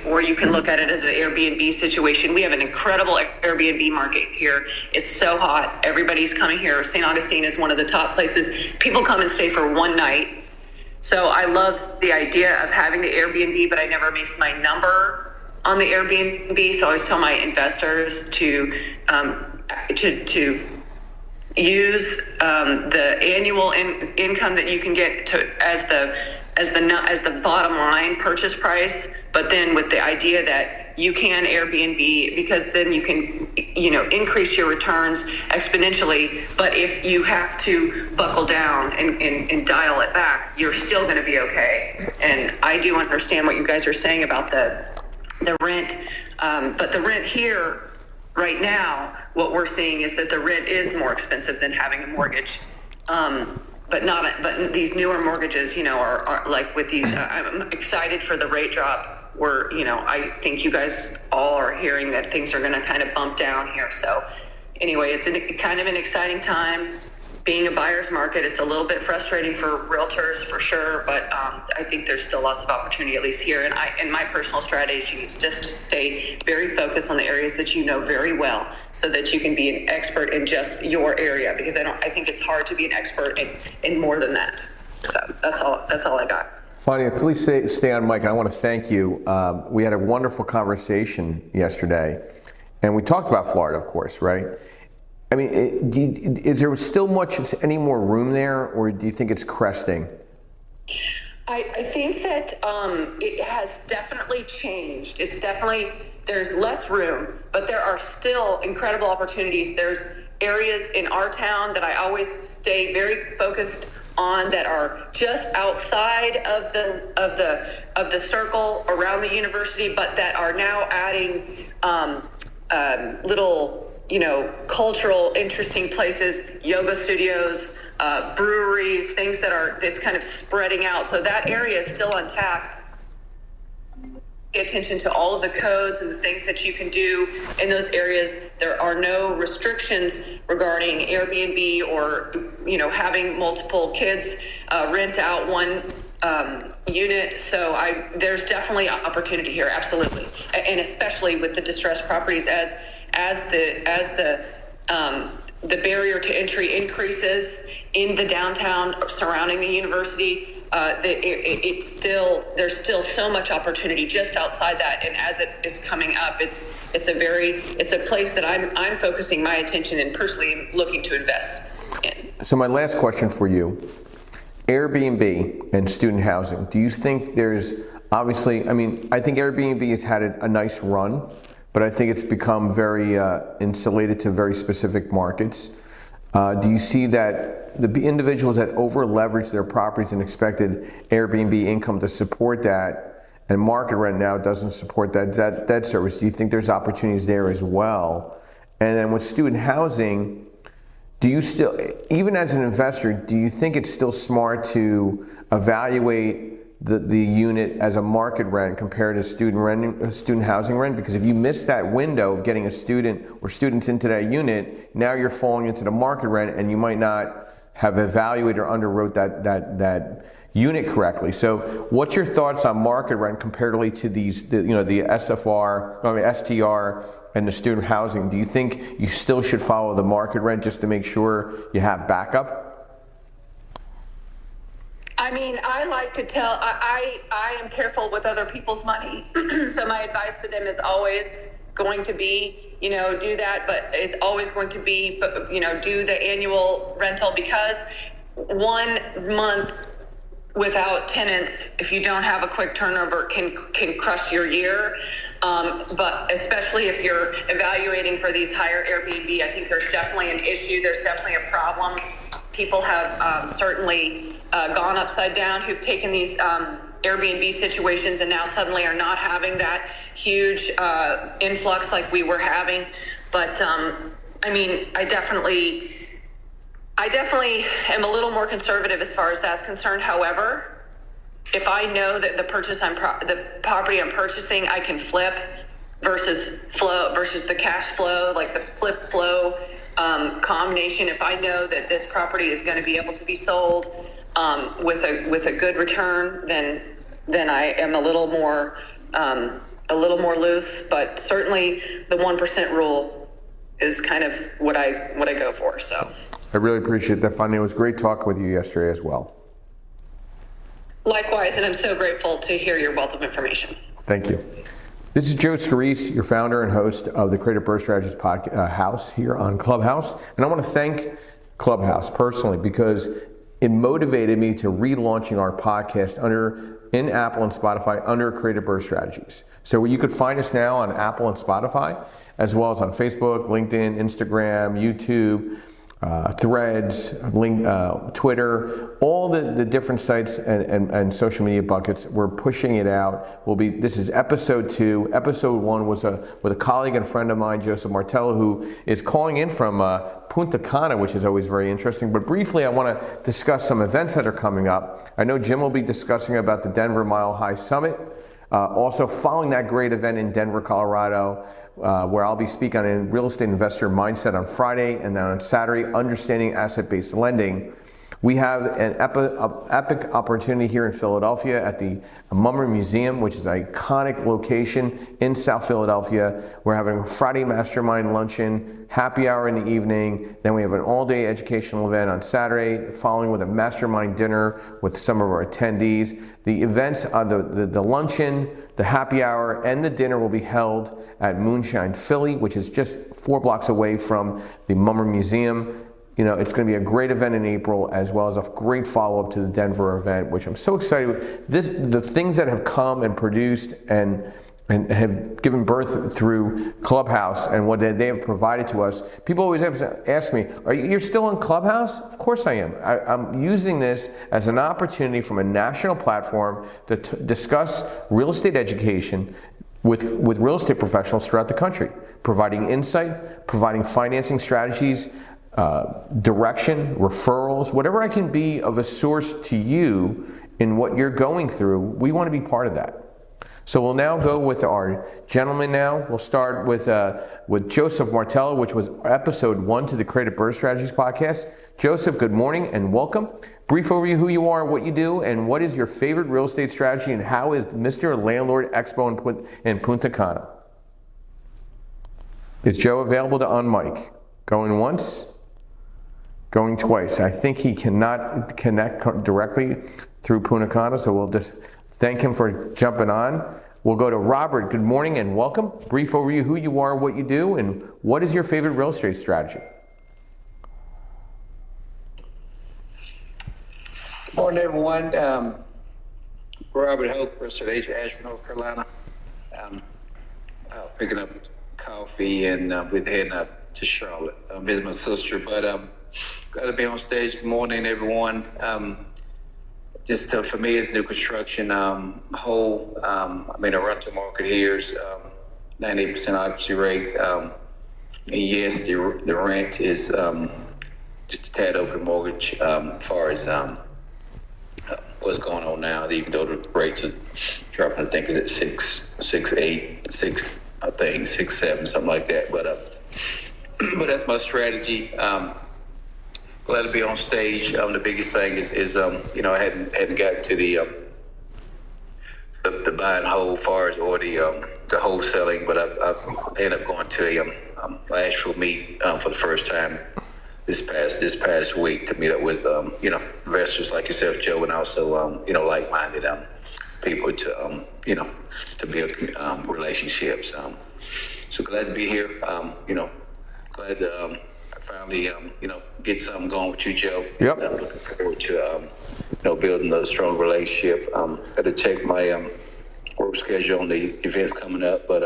[SPEAKER 4] or you can look at it as an Airbnb situation. We have an incredible Airbnb market here. It's so hot. Everybody's coming here. St. Augustine is one of the top places. People come and stay for one night. So I love the idea of having the Airbnb, but I never base my number on the Airbnb. So I always tell my investors to use the annual income that you can get as the bottom line purchase price, but then with the idea that you can Airbnb, because then you can increase your returns exponentially. But if you have to buckle down and dial it back, you're still going to be okay. And I do understand what you guys are saying about the rent, but the rent here right now, what we're seeing is that the rent is more expensive than having a mortgage. But these newer mortgages, are like with these. I'm excited for the rate drop. I think you guys all are hearing that things are going to kind of bump down here. So anyway, it's kind of an exciting time. Being a buyer's market, it's a little bit frustrating for realtors for sure, but I think there's still lots of opportunity, at least here. And my personal strategy is just to stay very focused on the areas that you know very well, so that you can be an expert in just your area. Because I think it's hard to be an expert in more than that. So that's all I got.
[SPEAKER 1] Fania, please stay on mic. I want to thank you. We had a wonderful conversation yesterday, and we talked about Florida, of course, right? I mean, is there still any more room there, or do you think it's cresting?
[SPEAKER 4] I think that it has definitely changed. There's less room, but there are still incredible opportunities. There's areas in our town that I always stay very focused on that are just outside of the circle around the university, but that are now adding little cultural, interesting places, yoga studios, breweries, things that's kind of spreading out. So that area is still untapped. Pay attention to all of the codes and the things that you can do in those areas. There are no restrictions regarding Airbnb or, having multiple kids rent out one unit. So there's definitely opportunity here, absolutely. And especially with the distressed properties as the barrier to entry increases in the downtown surrounding the university, there's still so much opportunity just outside that, and as it is coming up, it's a place that I'm focusing my attention and personally looking to invest in.
[SPEAKER 1] So my last question for you, Airbnb and student housing. Do you think there's, obviously, I think Airbnb has had a nice run, but I think it's become very insulated to very specific markets. Do you see that the individuals that over leverage their properties and expected Airbnb income to support that, and market rent now doesn't support that service? Do you think there's opportunities there as well? And then with student housing, do you still, even as an investor, do you think it's still smart to evaluate the unit as a market rent compared to student housing rent? Because if you miss that window of getting a student or students into that unit, now you're falling into the market rent, and you might not have evaluated or underwrote that unit correctly. So what's your thoughts on market rent comparatively to the STR and the student housing? Do you think you still should follow the market rent just to make sure you have backup?
[SPEAKER 4] I like to tell, I am careful with other people's money. So my advice to them is always going to be, do that, but it's always going to be, do the annual rental, because 1 month without tenants, if you don't have a quick turnover, can crush your year. But especially if you're evaluating for these higher Airbnb, I think there's definitely an issue. There's definitely a problem. People have certainly gone upside down who've taken these Airbnb situations and now suddenly are not having that huge influx like we were having. But I definitely am a little more conservative as far as that's concerned. However, if I know that the property I'm purchasing I can flip versus the cash flow, like the flip flow combination, if I know that this property is going to be able to be sold with a good return, then I am a little more loose. But certainly the 1% rule is kind of what I go for. So
[SPEAKER 1] I really appreciate that, Fanny. It was great talking with you yesterday as well.
[SPEAKER 4] Likewise, and I'm so grateful to hear your wealth of information.
[SPEAKER 1] Thank you. This is Joe Scarice, your founder and host of the Creative Birth Strategies house here on Clubhouse. And I want to thank Clubhouse personally because it motivated me to relaunching our podcast in Apple and Spotify under Creative Birth Strategies. So you could find us now on Apple and Spotify, as well as on Facebook, LinkedIn, Instagram, YouTube, Threads, Twitter, all the different sites and social media buckets. We're pushing it out. This is episode 2. Episode 1 was with a colleague and friend of mine, Joseph Martello, who is calling in from Punta Cana, which is always very interesting. But briefly, I want to discuss some events that are coming up. I know Jim will be discussing about the Denver Mile High Summit. Also, following that great event in Denver, Colorado, where I'll be speaking on real estate investor mindset on Friday, and then on Saturday, understanding asset-based lending. We have an epic opportunity here in Philadelphia at the Mummer Museum, which is an iconic location in South Philadelphia. We're having a Friday mastermind luncheon, happy hour in the evening. Then we have an all-day educational event on Saturday, following with a mastermind dinner with some of our attendees. The events, the luncheon, the happy hour, and the dinner will be held at Moonshine Philly, which is just 4 blocks away from the Mummer Museum. It's going to be a great event in April, as well as a great follow-up to the Denver event, which I'm so excited with. The things that have come and produced and have given birth through Clubhouse and what they have provided to us. People always ask me, you're still on Clubhouse? Of course I am. I'm using this as an opportunity from a national platform to discuss real estate education with real estate professionals throughout the country, providing insight, providing financing strategies, direction, referrals, whatever I can be of a source to you in what you're going through. We want to be part of that. So we'll now go with our gentleman now. We'll start with Joseph Martello, which was episode 1 to the Creative Birth Strategies podcast. Joseph, good morning and welcome. Brief overview who you are, what you do, and what is your favorite real estate strategy, and how is Mr. Landlord Expo in Punta Cana? Is Joe available to unmic? Going once? Going twice. I think he cannot connect directly through Punta Cana, so we'll just thank him for jumping on. We'll go to Robert. Good morning and welcome. Brief overview who you are, what you do, and what is your favorite real estate strategy?
[SPEAKER 5] Good morning, everyone. Robert Hope, real estate agent, Asheville, North Carolina. Picking up coffee and we're heading up to Charlotte. Visit my sister, but glad to be on stage. Good morning, everyone. Just for me, it's new construction. I mean, the rental market here is 98% occupancy rate. And yes, the rent is just a tad over the mortgage as far as what's going on now, even though the rates are dropping. I think it's at 6.8, 6.7, something like that. But that's my strategy. Glad to be on stage. The biggest thing is you know, I hadn't gotten to the buy and hold far as or the wholesaling, but I've ended up going to a Asheville meet for the first time this past week to meet up with you know, investors like yourself, Joe, and also you know, like-minded people to you know, to build relationships. So glad to be here. You know, glad to finally you know, get something going with you, Joe.
[SPEAKER 1] Yep.
[SPEAKER 5] And I'm looking forward to you know, building a strong relationship. Got to check my work schedule on the events coming up, but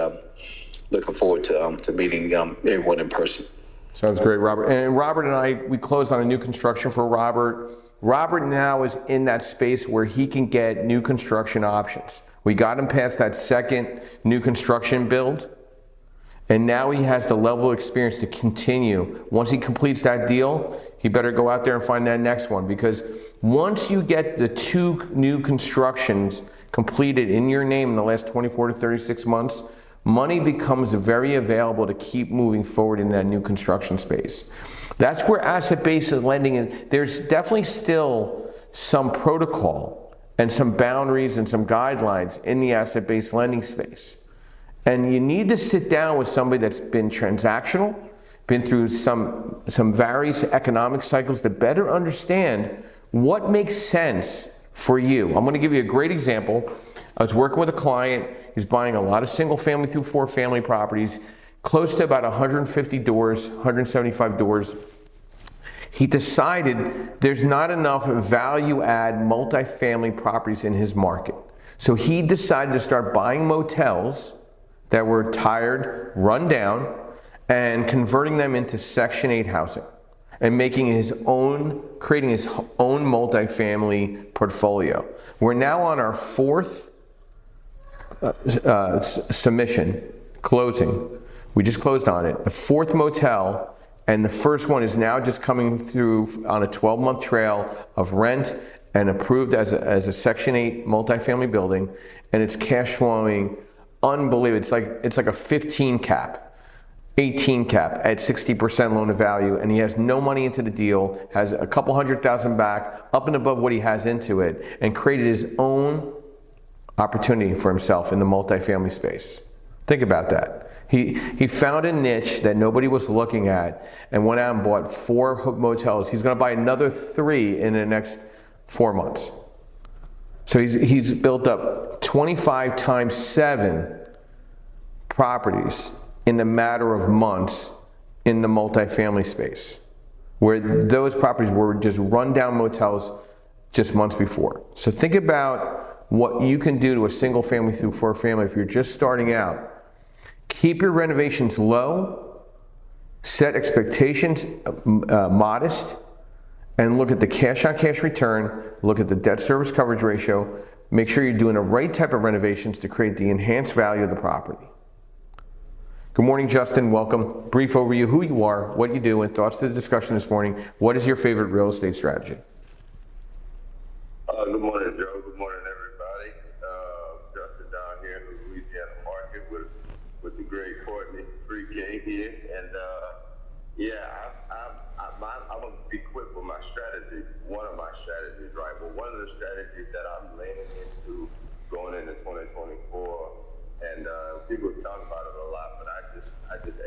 [SPEAKER 5] looking forward to meeting everyone in person.
[SPEAKER 1] Sounds great, Robert. And Robert and I, we closed on a new construction for Robert. Robert now is in that space where he can get new construction options. We got him past that second new construction build, and now he has the level of experience to continue. Once he completes that deal, he better go out there and find that next one, because once you get the 2 new constructions completed in your name in the last 24 to 36 months, money becomes very available to keep moving forward in that new construction space. That's where asset-based lending is. There's definitely still some protocol and some boundaries and some guidelines in the asset-based lending space. And you need to sit down with somebody that's been transactional, been through some various economic cycles to better understand what makes sense for you. I'm going to give you a great example. I was working with a client. He's buying a lot of single family through 4 family properties, close to about 150 doors, 175 doors. He decided there's not enough value add multifamily properties in his market. So he decided to start buying motels that were tired, run down, and converting them into Section 8 housing and creating his own multifamily portfolio. We're now on our 4th submission, closing. We just closed on it. The 4th motel, and the first one is now just coming through on a 12-month trail of rent and approved as a Section 8 multifamily building, and it's cash flowing unbelievable. It's like a 15 cap, 18 cap at 60% loan to value, and he has no money into the deal, has a couple $100,000 back, up and above what he has into it, and created his own opportunity for himself in the multifamily space. Think about that. He found a niche that nobody was looking at and went out and bought 4 motels. He's going to buy another 3 in the next 4 months. So he's built up 25 times 7 properties in the matter of months in the multifamily space, where those properties were just rundown motels just months before. So think about what you can do to a single family through 4 family if you're just starting out. Keep your renovations low, set expectations modest, and look at the cash on cash return, look at the debt service coverage ratio, make sure you're doing the right type of renovations to create the enhanced value of the property. Good morning, Justin, welcome. Brief overview, who you are, what you do, and thoughts to the discussion this morning. What is your favorite real estate strategy?
[SPEAKER 6] Good morning, Joe. Good morning, everybody. Justin down here in the Louisiana market with the great Courtney 3K here. And I'm going to be quick with my strategy. One of my strategies, right? Well, one of the strategies that I'm leaning into going into 2024, and people talk about it a lot, but I just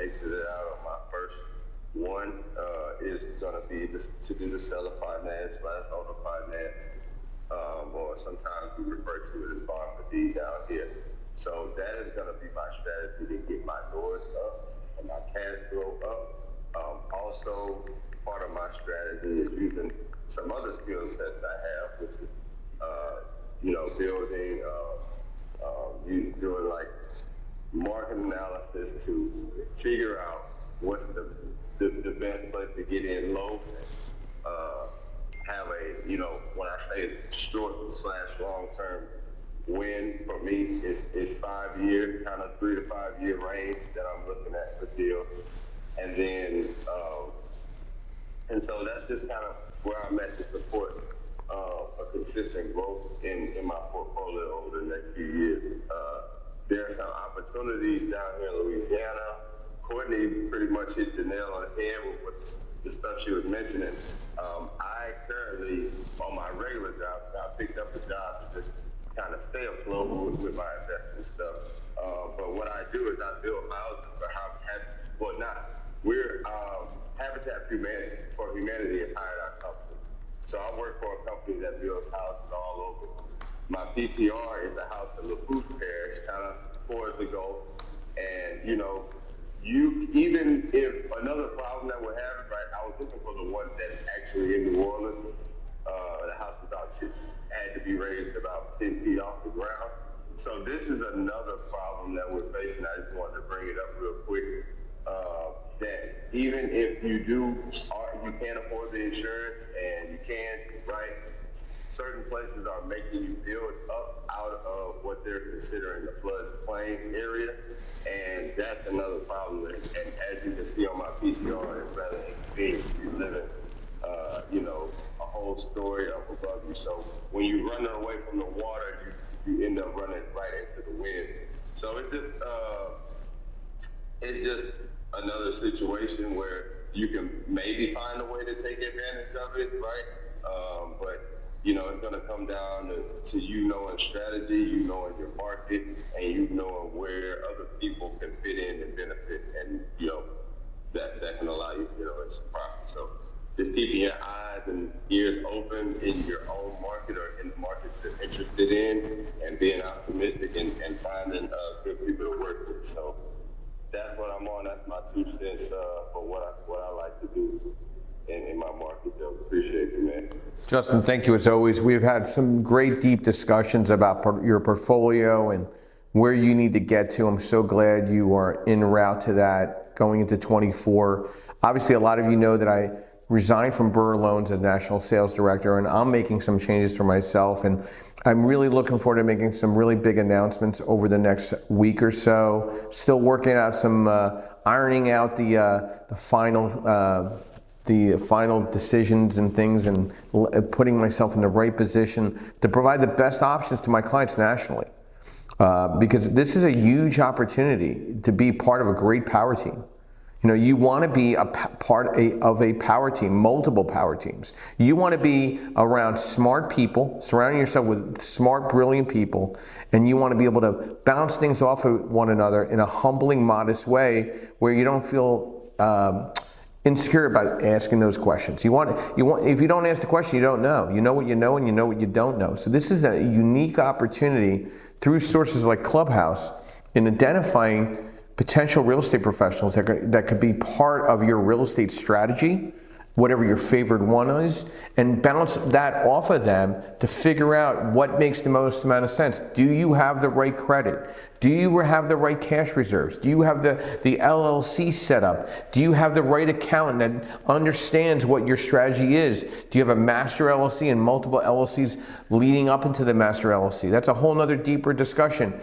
[SPEAKER 6] exited out on my first one, is going to be the to do the seller finance, /owner finance, or sometimes we refer to it as bond for deed down here. So that is going to be my strategy to get my doors up and my cash flow up. Also, part of my strategy is using some other skill sets I have, which is, building, doing like market analysis to figure out what's the best place to get in low. Have a, when I say short/long term win for me is 5 year, kind of 3 to 5 year range that I'm looking at for deals. And then, and so that's just kind of where I'm at to support a consistent growth in my portfolio over the next few years. There are some opportunities down here in Louisiana. Courtney pretty much hit the nail on the head with the stuff she was mentioning. I currently, on my regular job, I picked up a job to just kind of stay afloat with my investment stuff. But what I do is I build houses for Habitat for Humanity has hired our company. So I work for a company that builds houses all over. My PTR is a house in LaFouche Parish, kind of towards the Gulf. And, even if another problem that we're having, right, I was looking for the one that's actually in New Orleans. The house had to be raised about 10 feet off the ground. So this is another problem that we're facing. I just wanted to bring it up real quick. That even if you can't afford the insurance and you can't, right, certain places are making you build up out of what they're considering the floodplain area, and that's another problem. And as you can see on my PCR, it's rather inconvenient. You live in, a whole story up above you. So when you're running away from the water, you end up running right into the wind. So it's just another situation where you can maybe find a way to take advantage of it, right? But it's going to come down to you knowing strategy, you knowing your market, and you knowing where other people can fit in and benefit, and that can allow you to generate some profit. So just keeping your eyes and ears open in your own market or in the markets you're interested in, and being optimistic and finding good people to work with. So that's what I'm on. That's my 2 cents for what I like to do in my market. So appreciate you, man.
[SPEAKER 1] Justin, thank you as always. We've had some great deep discussions about your portfolio and where you need to get to. I'm so glad you are en route to that going into 24. Obviously, a lot of you know that I resigned from Burr Loans as National Sales Director, and I'm making some changes for myself, and I'm really looking forward to making some really big announcements over the next week or so. Still working out some, ironing out the final decisions and things, and putting myself in the right position to provide the best options to my clients nationally. Because this is a huge opportunity to be part of a great power team. You want to be a part of a power team, multiple power teams. You want to be around smart people, surrounding yourself with smart, brilliant people, and you want to be able to bounce things off of one another in a humbling, modest way where you don't feel insecure about asking those questions. You want if you don't ask the question, you don't know. You know what you know and you know what you don't know. So this is a unique opportunity through sources like Clubhouse in identifying potential real estate professionals that could be part of your real estate strategy, whatever your favorite one is, and bounce that off of them to figure out what makes the most amount of sense. Do you have the right credit? Do you have the right cash reserves? Do you have the LLC set up? Do you have the right accountant that understands what your strategy is? Do you have a master LLC and multiple LLCs leading up into the master LLC? That's a whole nother deeper discussion.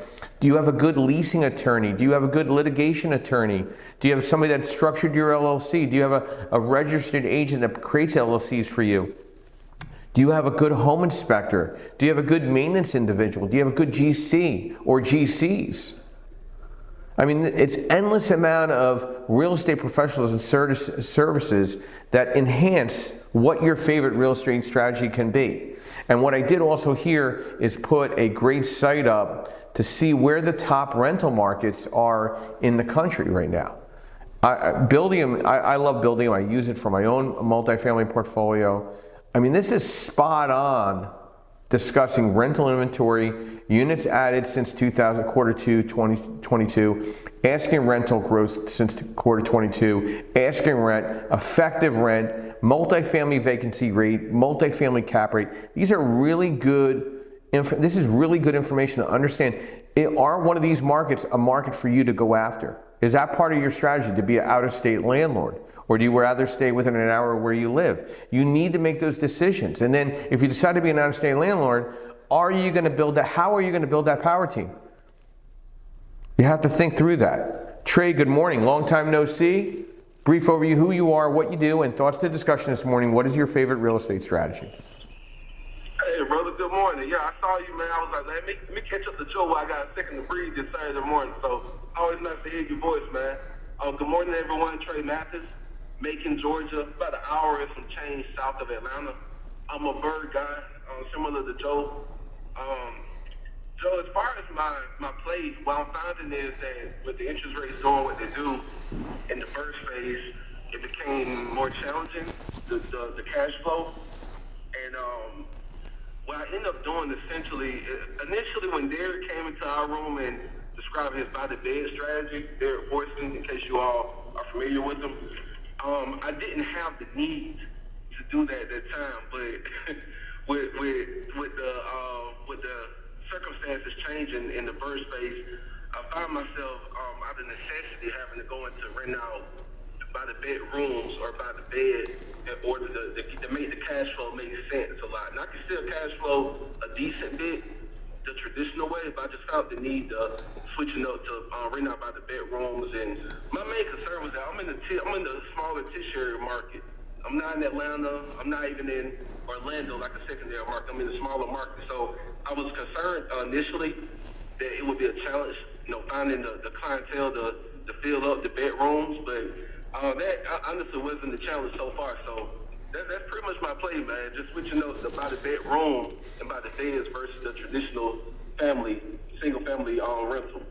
[SPEAKER 1] Do you have a good leasing attorney? Do you have a good litigation attorney? Do you have somebody that structured your LLC? Do you have a registered agent that creates LLCs for you? Do you have a good home inspector? Do you have a good maintenance individual? Do you have a good GC or GCs? I mean, it's endless amount of real estate professionals and services that enhance what your favorite real estate strategy can be. And what I did also here is put a great site up to see where the top rental markets are in the country right now. I love Buildium. I use it for my own multifamily portfolio. I mean, this is spot on discussing rental inventory, units added since quarter two 2022, asking rental growth since quarter 22, asking rent, effective rent, multifamily vacancy rate, multifamily cap rate. These are really good. This is really good information to understand. Are one of these markets a market for you to go after? Is that part of your strategy to be an out-of-state landlord? Or do you rather stay within an hour where you live? You need to make those decisions. And then if you decide to be an out-of-state landlord, how are you going to build that power team? You have to think through that. Trey, good morning. Long time no see. Brief overview who you are, what you do, and thoughts to discussion this morning. What is your favorite real estate strategy?
[SPEAKER 7] Hey, brother, good morning. Yeah, I saw you, man. I was like, let me catch up to Joe while I got a second to breathe this Saturday morning. So, always nice to hear your voice, man. Good morning, everyone. Trey Mathis, Macon, Georgia, about an hour and some change south of Atlanta. I'm a bird guy, similar to Joe. Joe, as far as my plays, what I'm finding is that with the interest rates doing what they do in the first phase, it became more challenging, the cash flow. And what I ended up doing essentially, initially when Derek came into our room and described his by the bed strategy, Derek Fortson, in case you all are familiar with him, I didn't have the need to do that at that time, but with the circumstances changing in the first phase, I found myself out of necessity having to go into rent out by the bedrooms or by the bed in order to make the cash flow make sense a lot. And I can still cash flow a decent bit the traditional way, but I just felt the need to switching up to rent out by the bedrooms. And my main concern was that I'm in the smaller tertiary market. I'm not in Atlanta. I'm not even in Orlando like a secondary market. I'm in the smaller market. So I was concerned initially that it would be a challenge, finding the clientele to fill up the bedrooms, but that honestly wasn't the challenge so far. So that's pretty much my play, man. Just switching up by the bedroom and by the beds versus the traditional single family rental.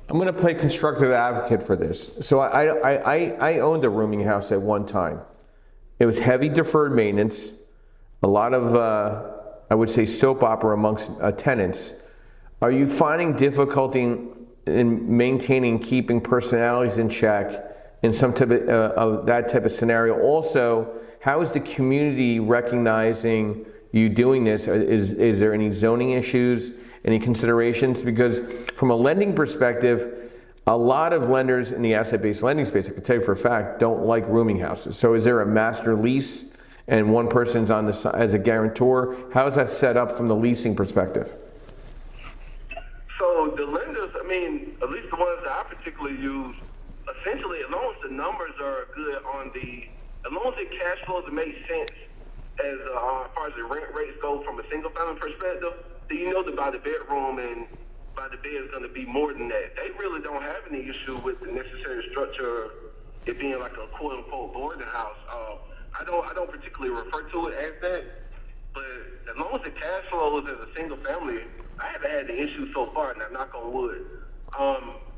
[SPEAKER 1] I'm going to play constructive advocate for this. So I owned a rooming house at one time. It was heavy deferred maintenance, a lot of, I would say, soap opera amongst tenants. Are you finding difficulty in maintaining, keeping personalities in check in some type of that type of scenario? Also, how is the community recognizing you doing this? Is there any zoning issues, any considerations? Because from a lending perspective, a lot of lenders in the asset-based lending space, I can tell you for a fact, don't like rooming houses. So is there a master lease and one person's on the as a guarantor? How is that set up from the leasing perspective?
[SPEAKER 7] So the lenders, at least the ones that I particularly use, essentially, as long as the numbers are good as long as the cash flows make sense as far as the rent rates go from a single family perspective, then that by the bedroom and by the bed is going to be more than that. They really don't have any issue with the necessary structure, it being like a quote unquote boarding house. I don't particularly refer to it as that, but as long as the cash flows as a single family, I haven't had the issue so far. Now, knock on wood.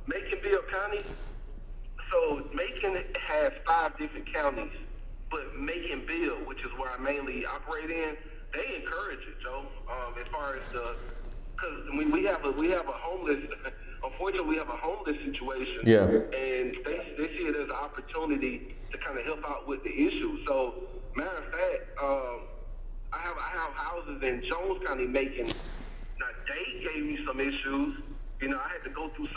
[SPEAKER 7] Macon-Bill County. So Macon has 5 different counties, but Macon-Bill, which is where I mainly operate in, they encourage it, Joe. As far as because we have a homeless. Unfortunately, we have a homeless situation.
[SPEAKER 1] Yeah.
[SPEAKER 7] And they see it as an opportunity to kind of help out with the issue. So, matter of fact, I have houses in Jones County, Macon. Now they gave me some issues. I had to go through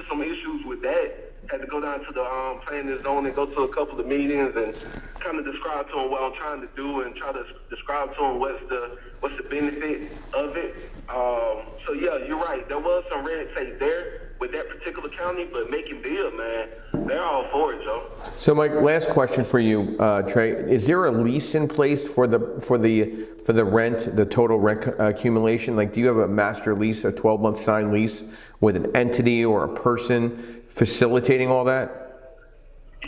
[SPEAKER 7] some issues with that. Had to go down to the planning and zoning, go to a couple of meetings, and kind of describe to them what I'm trying to do, and try to describe to them what's the benefit of it. So yeah, you're right. There was some red tape there with that particular county, but Macon-Bill, man, they're all for it, Joe.
[SPEAKER 1] So my last question for you, Trey, is there a lease in place for the rent, the total rent accumulation? Like, do you have a master lease, a 12-month signed lease with an entity or a person facilitating all that?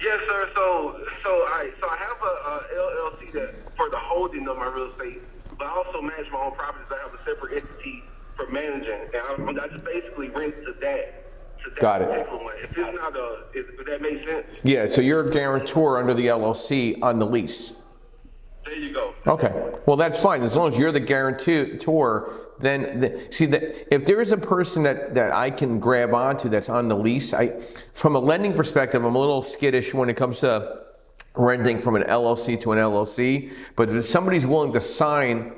[SPEAKER 7] Yes, sir. So I have a LLC that for the holding of my real estate, but I also manage my own properties. I have a separate entity for managing, and I just basically rent to that. to that
[SPEAKER 1] Got it.
[SPEAKER 7] particular one. If it's not if that makes sense.
[SPEAKER 1] Yeah, so you're a guarantor under the LLC on the lease.
[SPEAKER 7] There you go.
[SPEAKER 1] Okay, well that's fine, as long as you're the guarantor, then, if there is a person that I can grab onto that's on the lease, from a lending perspective, I'm a little skittish when it comes to renting from an LLC to an LLC, but if somebody's willing to sign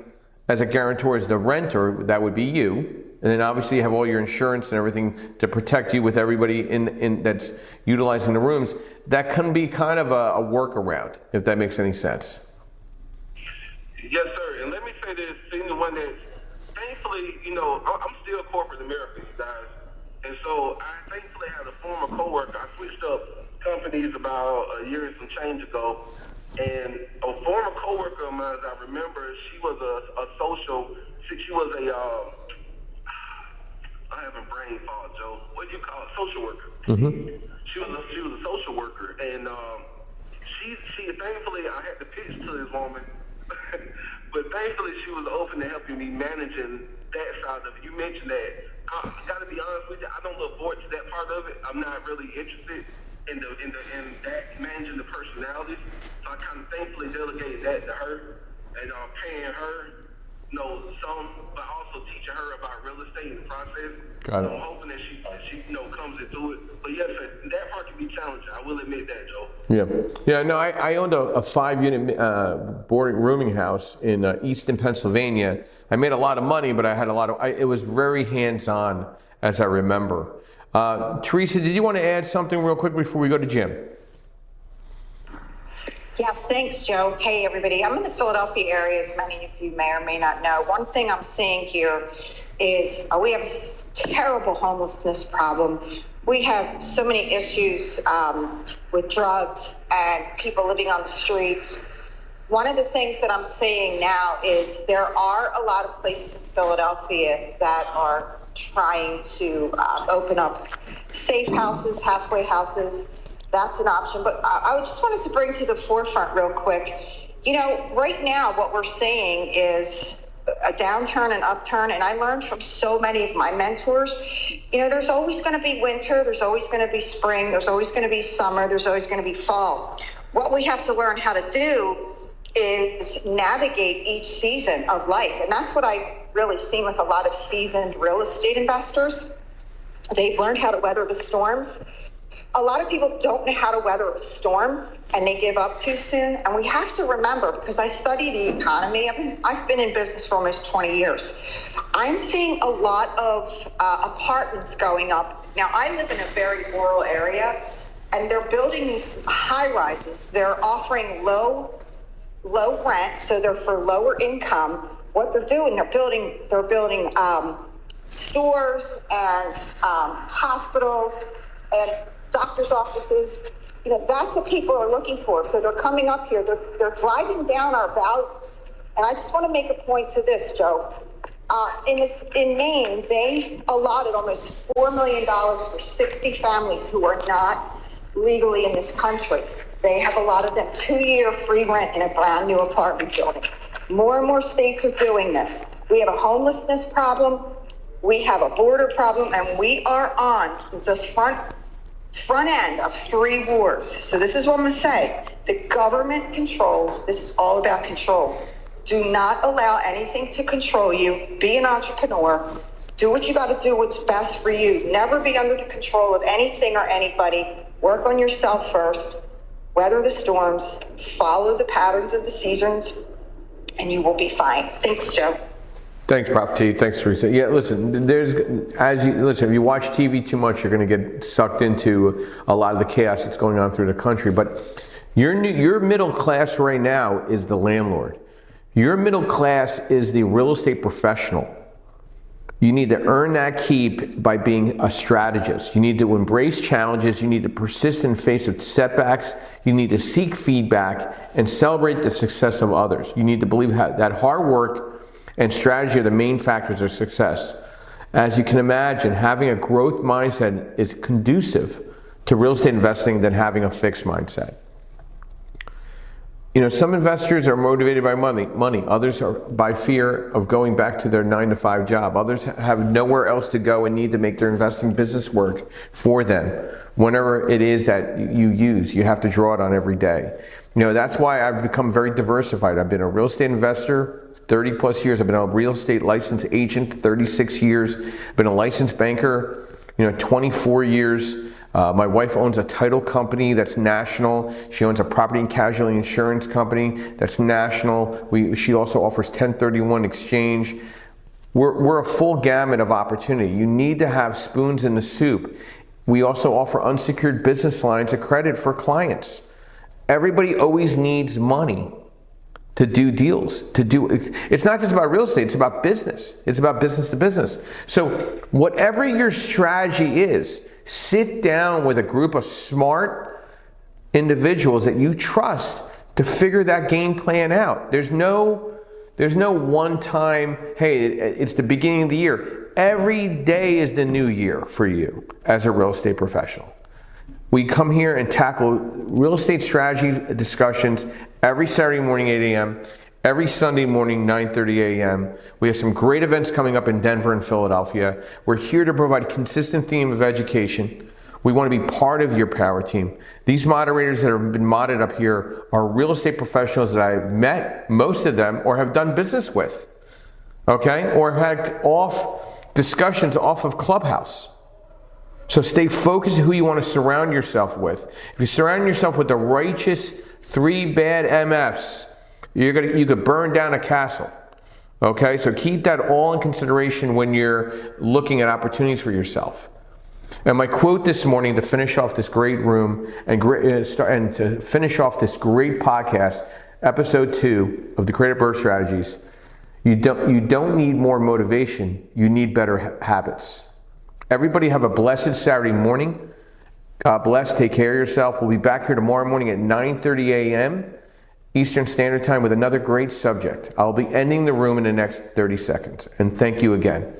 [SPEAKER 1] as a guarantor as the renter, that would be you, and then obviously you have all your insurance and everything to protect you with everybody in that's utilizing the rooms, that can be kind of a workaround, if that makes any sense.
[SPEAKER 7] Yes, sir. And let me say this, being the one that, thankfully, I'm still corporate America, you guys. And so I thankfully had a former coworker. I switched up companies about a year and some change ago. And a former coworker of mine, as I remember, she was she was I have a brain fog, Joe. What do you call it? Social worker.
[SPEAKER 1] Mm-hmm.
[SPEAKER 7] She was a social worker. And she thankfully, I had to pitch to this woman. But thankfully, she was open to helping me managing that side of it. You mentioned that. I got to be honest with you, I don't look forward to that part of it. I'm not really interested in that managing the personalities. So I kind of thankfully delegated that to her and paying her, some, but also teaching her about real estate in the process.
[SPEAKER 1] Got it.
[SPEAKER 7] So I'm hoping that she comes into it. But yes, sir, that part can be challenging. I will admit that, Joe.
[SPEAKER 1] Yeah. No. I owned a 5-unit boarding rooming house in Easton, Pennsylvania. I made a lot of money, but I had it was very hands-on, as I remember. Teresa, did you want to add something real quick before we go to Jim?
[SPEAKER 2] Yes, thanks, Joe. Hey, everybody. I'm in the Philadelphia area, as many of you may or may not know. One thing I'm seeing here is we have a terrible homelessness problem. We have so many issues with drugs and people living on the streets. One of the things that I'm seeing now is there are a lot of places in Philadelphia that are trying to open up safe houses, halfway houses. That's an option. But I just wanted to bring to the forefront real quick, right now what we're seeing is a downturn and upturn. And I learned from so many of my mentors, there's always going to be winter. There's always going to be spring. There's always going to be summer. There's always going to be fall. What we have to learn how to do is navigate each season of life. And that's what I've really seen with a lot of seasoned real estate investors. They've learned how to weather the storms. A lot of people don't know how to weather a storm and they give up too soon. And we have to remember, because I study the economy, I've been in business for almost 20 years. I'm seeing a lot of apartments going up. Now, I live in a very rural area and they're building these high rises. They're offering low rent, so they're for lower income. What they're doing, they're building stores and hospitals and doctor's offices. That's what people are looking for. So they're coming up here. They're driving down our values. And I just want to make a point to this, Joe. In Maine, they allotted almost $4 million for 60 families who are not legally in this country. They have allotted them 2-year free rent in a brand new apartment building. More and more states are doing this. We have a homelessness problem. We have a border problem, and we are on the front end of 3 wars. So this is what I'm going to say. The government controls. This is all about control. Do not allow anything to control you. Be an entrepreneur. Do what you got to do, what's best for you. Never be under the control of anything or anybody. Work on yourself first. Weather the storms. Follow the patterns of the seasons, and you will be fine. Thanks, Joe.
[SPEAKER 1] Thanks, Prof T. Thanks, Teresa. Yeah, listen, if you watch TV too much, you're going to get sucked into a lot of the chaos that's going on through the country. But your middle class right now is the landlord. Your middle class is the real estate professional. You need to earn that keep by being a strategist. You need to embrace challenges. You need to persist in face of setbacks. You need to seek feedback and celebrate the success of others. You need to believe that hard work and strategy are the main factors of success. As you can imagine, having a growth mindset is conducive to real estate investing than having a fixed mindset. Some investors are motivated by money. Others are by fear of going back to their 9-to-5 job. Others have nowhere else to go and need to make their investing business work for them. Whenever it is that you have to draw it on every day. That's why I've become very diversified. I've been a real estate investor 30 plus years. I've been a real estate licensed agent 36 years. I've been a licensed banker, 24 years. My wife owns a title company that's national. She owns a property and casualty insurance company that's national. She also offers 1031 exchange. We're a full gamut of opportunity. You need to have spoons in the soup. We also offer unsecured business lines of credit for clients. Everybody always needs money to do deals, it's not just about real estate, it's about business. It's about business to business. So whatever your strategy is, sit down with a group of smart individuals that you trust to figure that game plan out. There's no one time, hey, it's the beginning of the year. Every day is the new year for you as a real estate professional. We come here and tackle real estate strategy discussions every Saturday morning, 8 a.m., every Sunday morning, 9:30 a.m. We have some great events coming up in Denver and Philadelphia. We're here to provide a consistent theme of education. We want to be part of your power team. These moderators that have been modded up here are real estate professionals that I've met, most of them, or have done business with, okay? Or have had discussions off of Clubhouse. So stay focused on who you want to surround yourself with. If you surround yourself with the righteous 3 bad MFs, you could burn down a castle. Okay, so keep that all in consideration when you're looking at opportunities for yourself. And my quote this morning to finish off this great room and to finish off this great podcast, episode 2 of the Creative Birth Strategies: you don't need more motivation. You need better habits. Everybody have a blessed Saturday morning. God bless. Take care of yourself. We'll be back here tomorrow morning at 9:30 a.m. Eastern Standard Time with another great subject. I'll be ending the room in the next 30 seconds. And thank you again.